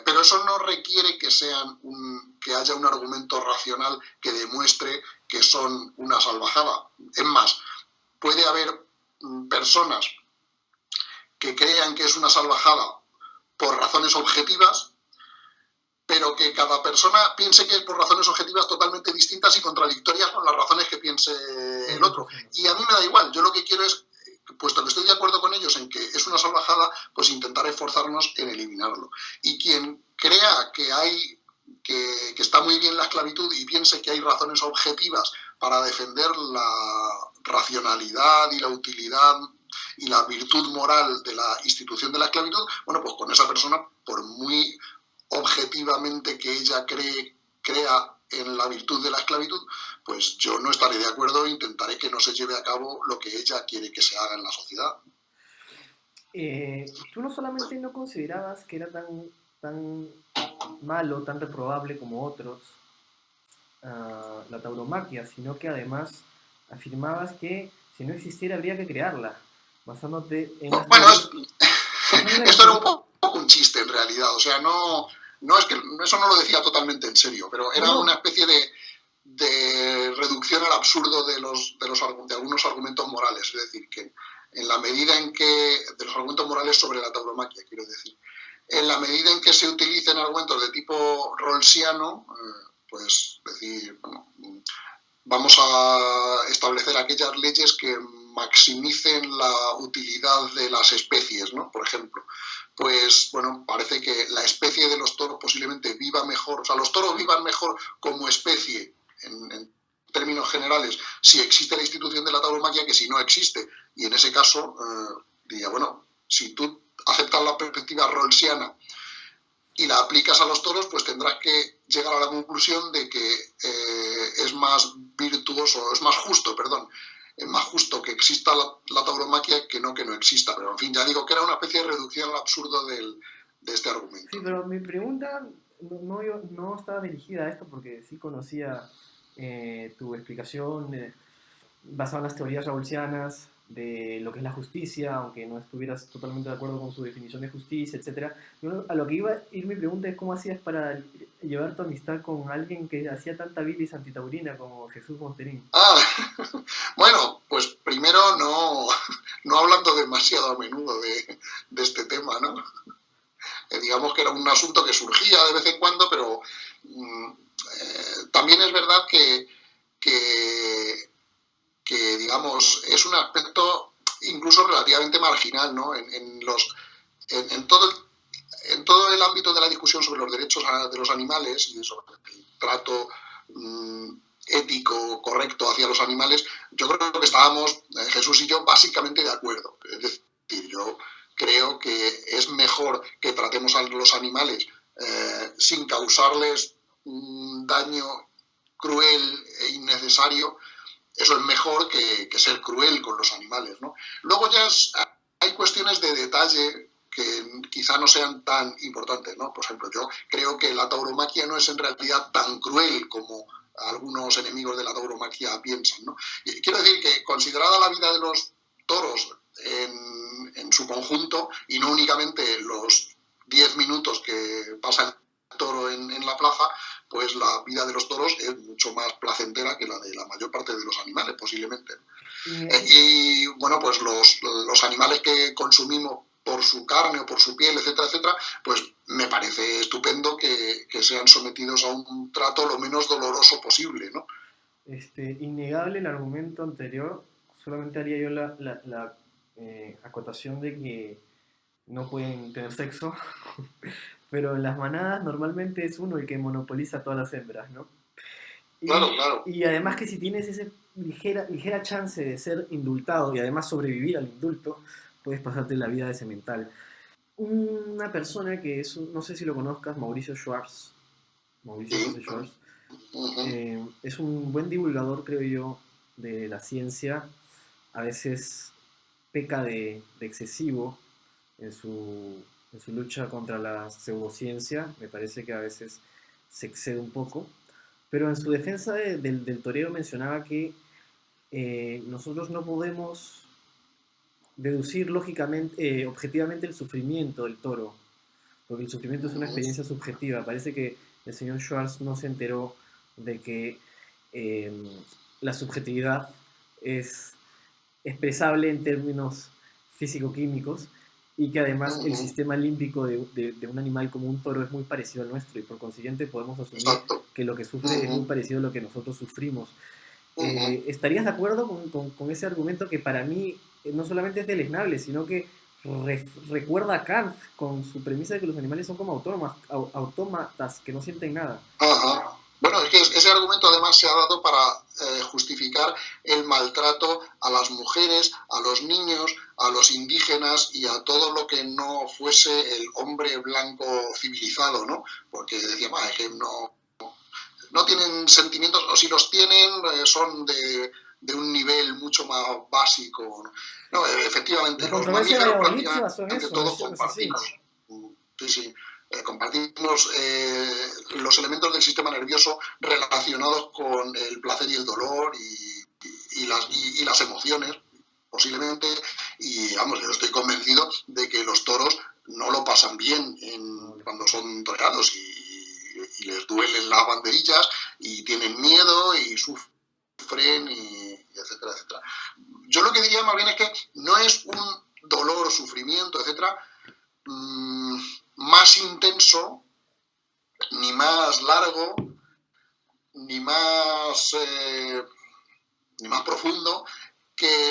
Pero eso no requiere que haya un argumento racional que demuestre que son una salvajada. Es más, puede haber personas que crean que es una salvajada por razones objetivas, pero que cada persona piense que es por razones objetivas totalmente distintas y contradictorias con las razones que piense el otro. Y a mí me da igual, yo lo que quiero es, puesto que estoy de acuerdo con ellos en que es una salvajada, pues intentar esforzarnos en eliminarlo. Y quien crea que está muy bien la esclavitud y piense que hay razones objetivas para defender la racionalidad y la utilidad y la virtud moral de la institución de la esclavitud, bueno, pues con esa persona, por muy objetivamente que ella crea en la virtud de la esclavitud, pues yo no estaré de acuerdo e intentaré que no se lleve a cabo lo que ella quiere que se haga en la sociedad. Tú no solamente no considerabas que era tan malo, tan reprobable como otros la tauromaquia, sino que además afirmabas que si no existiera habría que crearla, basándote en... Bueno, esto era un poco un chiste en realidad, o sea, no es que eso no lo decía totalmente en serio, pero era una especie de reducción al absurdo de algunos argumentos morales, es decir, que en la medida en que, de los argumentos morales sobre la tauromaquia, quiero decir, en la medida en que se utilicen argumentos de tipo rawlsiano, pues decir, bueno, vamos a establecer aquellas leyes que maximicen la utilidad de las especies, ¿no? Por ejemplo, pues bueno, parece que la especie de los toros posiblemente viva mejor, o sea, los toros vivan mejor como especie en términos generales si existe la institución de la tauromaquia que si no existe. Y en ese caso diría, bueno, si tú aceptas la perspectiva rawlsiana y la aplicas a los toros, pues tendrás que llegar a la conclusión de que es más virtuoso, es más justo que exista la tauromaquia que no exista. Pero en fin, ya digo que era una especie de reducción al absurdo de este argumento. Sí, pero mi pregunta no estaba dirigida a esto porque sí conocía tu explicación basada en las teorías rawlsianas de lo que es la justicia, aunque no estuvieras totalmente de acuerdo con su definición de justicia, etc. A lo que iba a ir mi pregunta es cómo hacías para llevar tu amistad con alguien que hacía tanta bilis antitaurina como Jesús Mosterín. Bueno, pues primero no hablando demasiado a menudo de este tema, ¿no? Digamos que era un asunto que surgía de vez en cuando, pero también es verdad que digamos, es un aspecto incluso relativamente marginal, ¿no? En todo en todo el ámbito de la discusión sobre los derechos de los animales y sobre el trato ético correcto hacia los animales, yo creo que estábamos, Jesús y yo, básicamente de acuerdo. Es decir, yo creo que es mejor que tratemos a los animales sin causarles un daño cruel e innecesario. Eso es mejor que ser cruel con los animales, ¿no? Luego ya hay cuestiones de detalle que quizá no sean tan importantes, ¿no? Por ejemplo, yo creo que la tauromaquia no es en realidad tan cruel como algunos enemigos de la tauromaquia piensan, ¿no? Y quiero decir que, considerada la vida de los toros en su conjunto, y no únicamente los 10 minutos que pasa el toro en la plaza, pues la vida de los toros es mucho más placentera que la de la mayor parte de los animales, posiblemente. Y bueno, pues los animales que consumimos por su carne o por su piel, etcétera, etcétera, pues me parece estupendo que sean sometidos a un trato lo menos doloroso posible, ¿no? Innegable el argumento anterior, solamente haría yo la acotación de que no pueden tener sexo, pero en las manadas normalmente es uno el que monopoliza todas las hembras, ¿no? Claro, claro. Y además que si tienes esa ligera chance de ser indultado y además sobrevivir al indulto, puedes pasarte la vida de semental. Una persona que es, no sé si lo conozcas, Mauricio Schwartz. Mauricio José Schwartz. Es un buen divulgador, creo yo, de la ciencia. A veces peca de excesivo en su lucha contra la pseudociencia. Me parece que a veces se excede un poco. Pero en su defensa del torero mencionaba que nosotros no podemos deducir lógicamente, objetivamente el sufrimiento del toro, porque el sufrimiento es una experiencia subjetiva. Parece que el señor Schwartz no se enteró de que la subjetividad es expresable en términos físico-químicos y que además el sistema límbico de un animal como un toro es muy parecido al nuestro y por consiguiente podemos asumir que lo que sufre es muy parecido a lo que nosotros sufrimos. ¿Estarías de acuerdo con ese argumento que para mí no solamente es deleznable, sino que recuerda a Kant con su premisa de que los animales son como autómatas que no sienten nada? Ajá. Bueno, es que ese argumento además se ha dado para justificar el maltrato a las mujeres, a los niños, a los indígenas y a todo lo que no fuese el hombre blanco civilizado, ¿no? Porque decíamos, es que no tienen sentimientos, o si los tienen son de un nivel mucho más básico. No, efectivamente, los mamíferos prácticamente todos compartimos. Sí, sí. Compartimos los elementos del sistema nervioso relacionados con el placer y el dolor y las emociones, posiblemente, y vamos, yo estoy convencido de que los toros no lo pasan bien cuando son toreados y les duelen las banderillas y tienen miedo y sufren y etcétera, etcétera. Yo lo que diría más bien es que no es un dolor o sufrimiento, etcétera, más intenso, ni más largo, ni más profundo que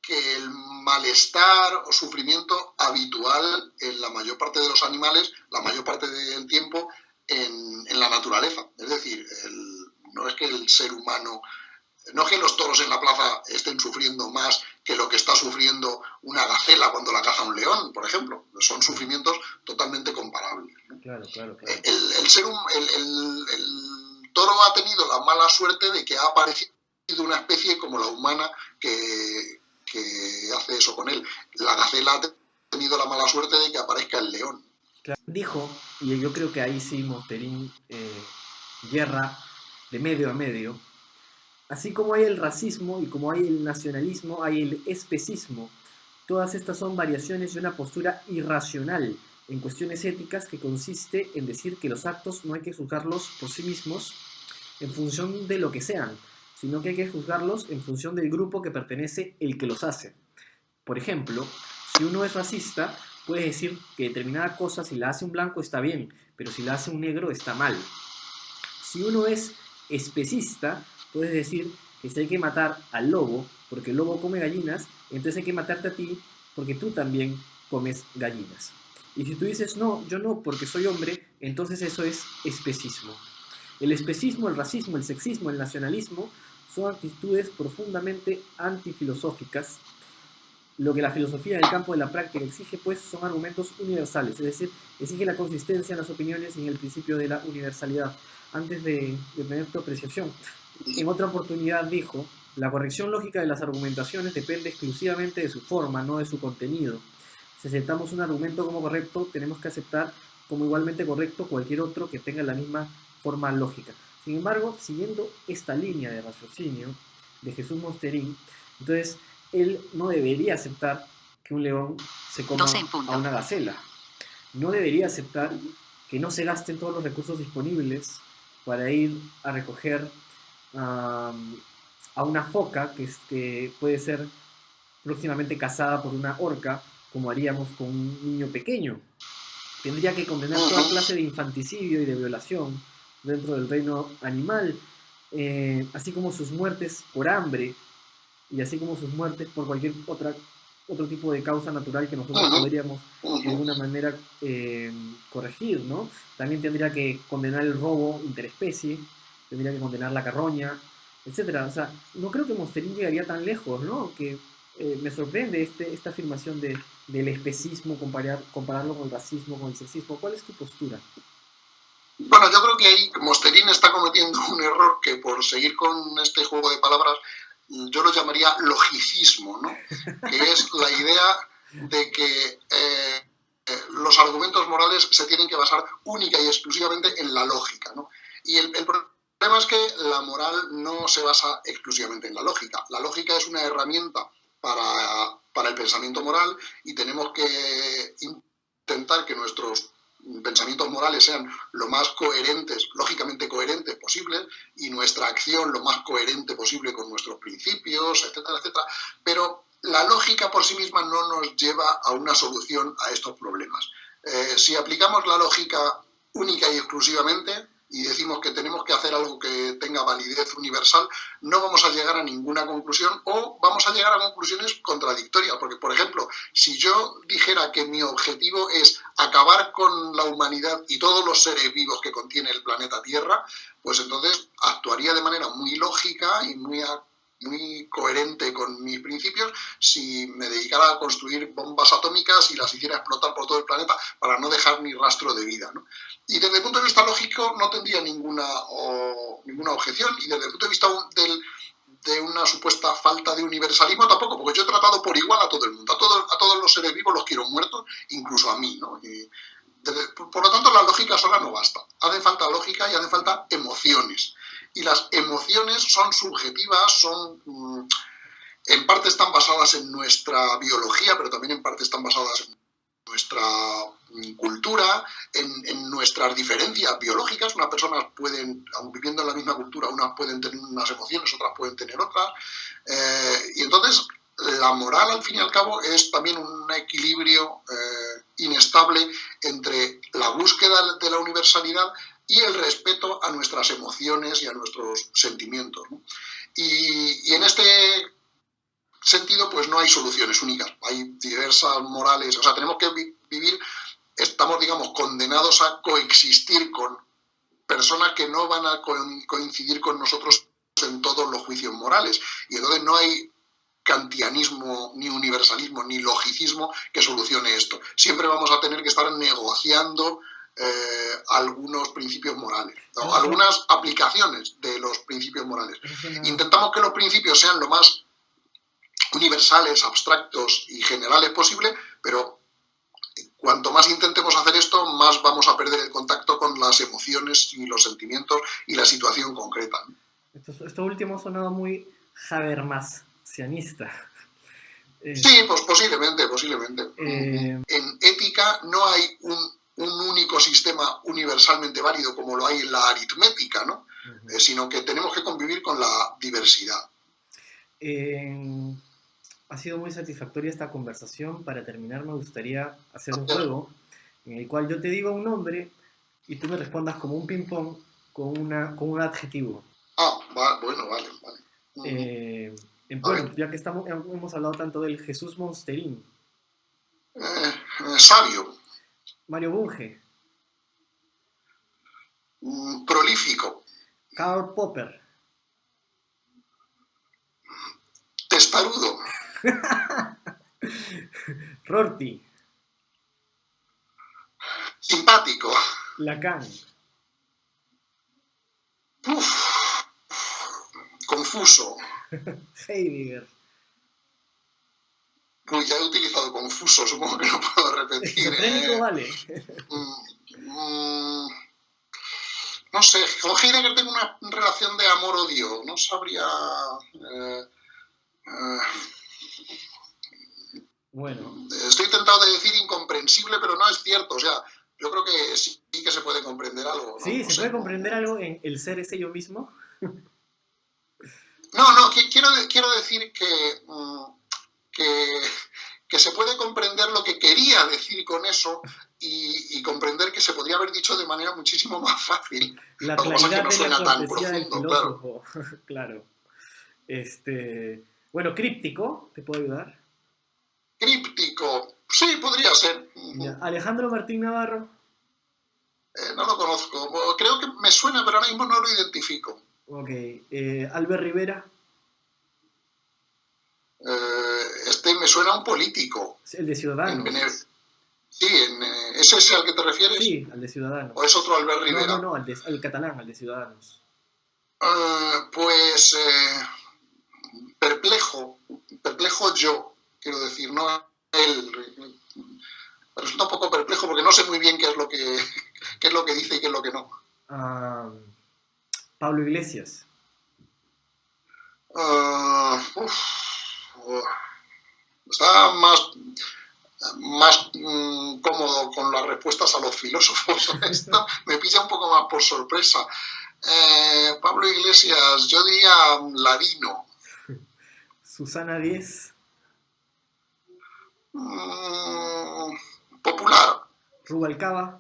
el malestar o sufrimiento habitual en la mayor parte de los animales, la mayor parte del tiempo en la naturaleza. Es decir, no es que el ser humano, no es que los toros en la plaza estén sufriendo más que lo que está sufriendo una gacela cuando la caza un león, por ejemplo. Son sufrimientos totalmente comparables, ¿no? Claro. El toro ha tenido la mala suerte de que ha aparecido una especie como la humana que hace eso con él. La gacela ha tenido la mala suerte de que aparezca el león. Claro. Dijo, y yo creo que ahí sí Mosterín guerra de medio a medio. Así como hay el racismo y como hay el nacionalismo, hay el especismo. Todas estas son variaciones de una postura irracional en cuestiones éticas que consiste en decir que los actos no hay que juzgarlos por sí mismos en función de lo que sean, sino que hay que juzgarlos en función del grupo que pertenece el que los hace. Por ejemplo, si uno es racista, puede decir que determinada cosa si la hace un blanco está bien, pero si la hace un negro está mal. Si uno es especista, puedes decir que si hay que matar al lobo, porque el lobo come gallinas, entonces hay que matarte a ti, porque tú también comes gallinas. Y si tú dices, no, yo no, porque soy hombre, entonces eso es especismo. El especismo, el racismo, el sexismo, el nacionalismo son actitudes profundamente antifilosóficas. Lo que la filosofía en el campo de la práctica exige, pues, son argumentos universales, es decir, exige la consistencia en las opiniones y en el principio de la universalidad. Antes de tener tu apreciación, en otra oportunidad dijo, la corrección lógica de las argumentaciones depende exclusivamente de su forma, no de su contenido. Si aceptamos un argumento como correcto, tenemos que aceptar como igualmente correcto cualquier otro que tenga la misma forma lógica. Sin embargo, siguiendo esta línea de raciocinio de Jesús Mosterín, entonces él no debería aceptar que un león se coma a una gacela. No debería aceptar que no se gasten todos los recursos disponibles para ir a recoger a una foca que puede ser próximamente cazada por una orca, como haríamos con un niño pequeño. Tendría que condenar toda clase de infanticidio y de violación dentro del reino animal, así como sus muertes por hambre y así como sus muertes por cualquier otro tipo de causa natural que nosotros podríamos de alguna manera corregir, ¿no? También tendría que condenar el robo interespecie, tendría que condenar la carroña, etcétera. O sea, no creo que Mosterín llegaría tan lejos, ¿no? Que me sorprende esta afirmación del especismo, compararlo con el racismo, con el sexismo. ¿Cuál es tu postura? Bueno, yo creo que ahí Mosterín está cometiendo un error que, por seguir con este juego de palabras, yo lo llamaría logicismo, ¿no? Que es la idea de que los argumentos morales se tienen que basar única y exclusivamente en la lógica, ¿no? Y el problema es que la moral no se basa exclusivamente en la lógica. La lógica es una herramienta para el pensamiento moral y tenemos que intentar que nuestros pensamientos morales sean lo más coherentes, lógicamente coherentes posibles, y nuestra acción lo más coherente posible con nuestros principios, etcétera, etcétera. Pero la lógica por sí misma no nos lleva a una solución a estos problemas. Si aplicamos la lógica única y exclusivamente y decimos que tenemos que hacer algo que tenga validez universal, no vamos a llegar a ninguna conclusión o vamos a llegar a conclusiones contradictorias. Porque, por ejemplo, si yo dijera que mi objetivo es acabar con la humanidad y todos los seres vivos que contiene el planeta Tierra, pues entonces actuaría de manera muy lógica y muy coherente con mis principios si me dedicara a construir bombas atómicas y las hiciera explotar por todo el planeta para no dejar ni rastro de vida, ¿no? Y desde el punto de vista lógico no tendría ninguna objeción, y desde el punto de vista de una supuesta falta de universalismo tampoco, porque yo he tratado por igual a todo el mundo, a todos los seres vivos los quiero muertos, incluso a mí, ¿no? Por lo tanto, la lógica sola no basta. Hace falta lógica y hace falta emociones. Y las emociones son subjetivas, en parte están basadas en nuestra biología, pero también en parte están basadas en nuestra cultura, en nuestras diferencias biológicas. Unas personas pueden, aun viviendo en la misma cultura, unas pueden tener unas emociones, otras pueden tener otras. Y entonces la moral, al fin y al cabo, es también un equilibrio inestable entre la búsqueda de la universalidad y el respeto a nuestras emociones y a nuestros sentimientos, ¿no? Y en este sentido, pues no hay soluciones únicas. Hay diversas morales. O sea, tenemos que vivir, estamos, digamos, condenados a coexistir con personas que no van a coincidir con nosotros en todos los juicios morales. Y entonces no hay kantianismo, ni universalismo, ni logicismo que solucione esto. Siempre vamos a tener que estar negociando algunos principios morales, ¿no? Algunas aplicaciones de los principios morales. Intentamos que los principios sean lo más universales, abstractos y generales posible, pero cuanto más intentemos hacer esto, más vamos a perder el contacto con las emociones y los sentimientos y la situación concreta. Esto último ha sonado muy habermasianista. Sí, pues posiblemente. En ética no hay un único sistema universalmente válido como lo hay en la aritmética, ¿no? Sino que tenemos que convivir con la diversidad. Ha sido muy satisfactoria esta conversación. Para terminar, me gustaría hacer un juego en el cual yo te digo un nombre y tú me respondas como un ping-pong con un adjetivo. Bueno, vale. Ujú. A ver, Bueno, ya que hemos hablado tanto del Jesús Monsterín, sabio, Mario Bunge, prolífico, Karl Popper, testarudo, Rorty, simpático, Lacan, uf, confuso. Heidegger, Uy, ya he utilizado confuso, supongo que no puedo repetir. esquizofrénico, vale. Mm, mm, no sé, con Heidegger tengo una relación de amor-odio. No sabría. eh, eh, Bueno, Estoy tentado de decir incomprensible, pero no es cierto. O sea, yo creo que sí que se puede comprender algo, ¿no? sí, No se sé. puede comprender algo en el ser ese yo mismo. No, quiero decir que, que se puede comprender lo que quería decir con eso y comprender que se podría haber dicho de manera muchísimo más fácil. La Lo que pasa es que claridad no de la suena tan cortesía del profundo, claro. filósofo, claro. Bueno, críptico, ¿te puedo ayudar? Críptico, sí, podría ser. Ya, Alejandro Martín Navarro. No lo conozco. Creo que me suena, pero ahora mismo no lo identifico. Ok. Albert Rivera, Este me suena a un político. el de Ciudadanos. Sí, ¿ese es al que te refieres? Sí, al de ¿O es Ciudadanos. otro Albert No, no, Rivera? no, al catalán, al de Ciudadanos. Pues perplejo yo, quiero decir, no él. Me resulta un poco perplejo porque no sé muy bien qué es lo que dice y qué es lo que no. Ah, Pablo Iglesias. Uf, está más cómodo con las respuestas a los filósofos. Esto me pilla un poco más por sorpresa. Pablo Iglesias, yo diría ladino. Susana Díez. Popular, Rubalcaba.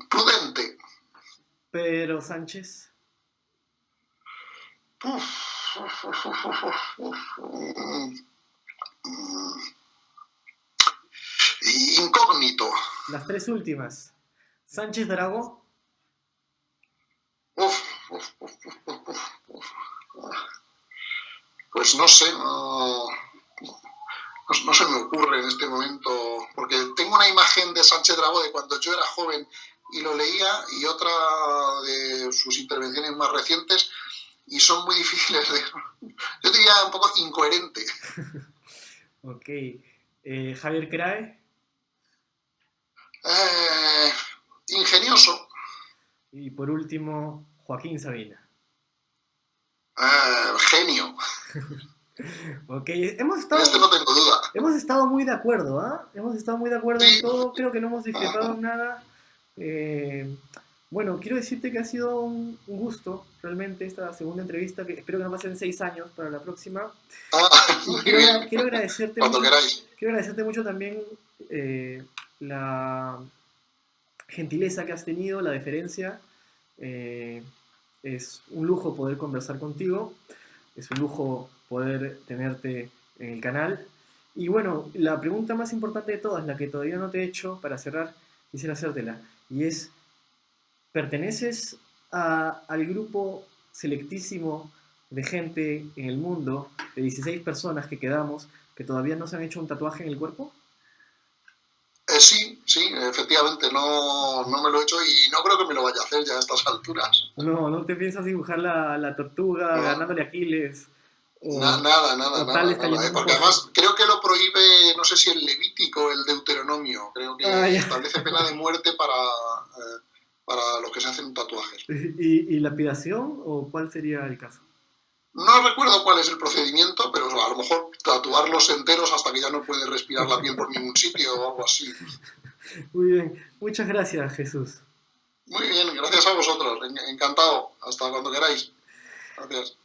prudente. Pedro Sánchez. Incógnito. Las tres últimas. Sánchez Dragó. Uf, uf, uf, pues no sé, no se me ocurre en este momento, porque tengo una imagen de Sánchez Dragó de cuando yo era joven y lo leía y otra de sus intervenciones más recientes y son muy difíciles de... Yo diría un poco incoherente. Ok. Javier Crae. Ingenioso. Y por último, Joaquín Sabina. Genio. Ok, En este no tengo duda. hemos estado muy de acuerdo, ¿ah? Hemos estado muy de acuerdo en Sí. todo, creo que no hemos discrepado en nada. Bueno, quiero decirte que ha sido un gusto realmente esta segunda entrevista, que espero que no pasen 6 años para la próxima. Y Muy bien. quiero agradecerte Cuando mucho, queráis. quiero agradecerte mucho también la gentileza que has tenido, la deferencia. Es un lujo poder conversar contigo, es un lujo poder tenerte en el canal. Y bueno, la pregunta más importante de todas, la que todavía no te he hecho, para cerrar, quisiera hacértela. Y es, ¿perteneces al grupo selectísimo de gente en el mundo, de 16 personas que quedamos, que todavía no se han hecho un tatuaje en el cuerpo? Sí, efectivamente, no me lo he hecho y no creo que me lo vaya a hacer ya a estas alturas. No, no te piensas dibujar la tortuga No, ganándole a Aquiles nada, o Tales nada. cayendo en un Porque pozo. además creo que lo prohíbe, no sé si el Levítico o el Deuteronomio, creo Ah, que ya. establece pena de muerte para los que se hacen tatuajes. ¿Y lapidación o cuál sería el caso? No recuerdo cuál es el procedimiento, pero a lo mejor tatuarlos enteros hasta que ya no puede respirar la piel por ningún sitio o algo así. Muy bien, muchas gracias, Jesús. Muy bien, gracias a vosotros, encantado. Hasta cuando queráis. Gracias.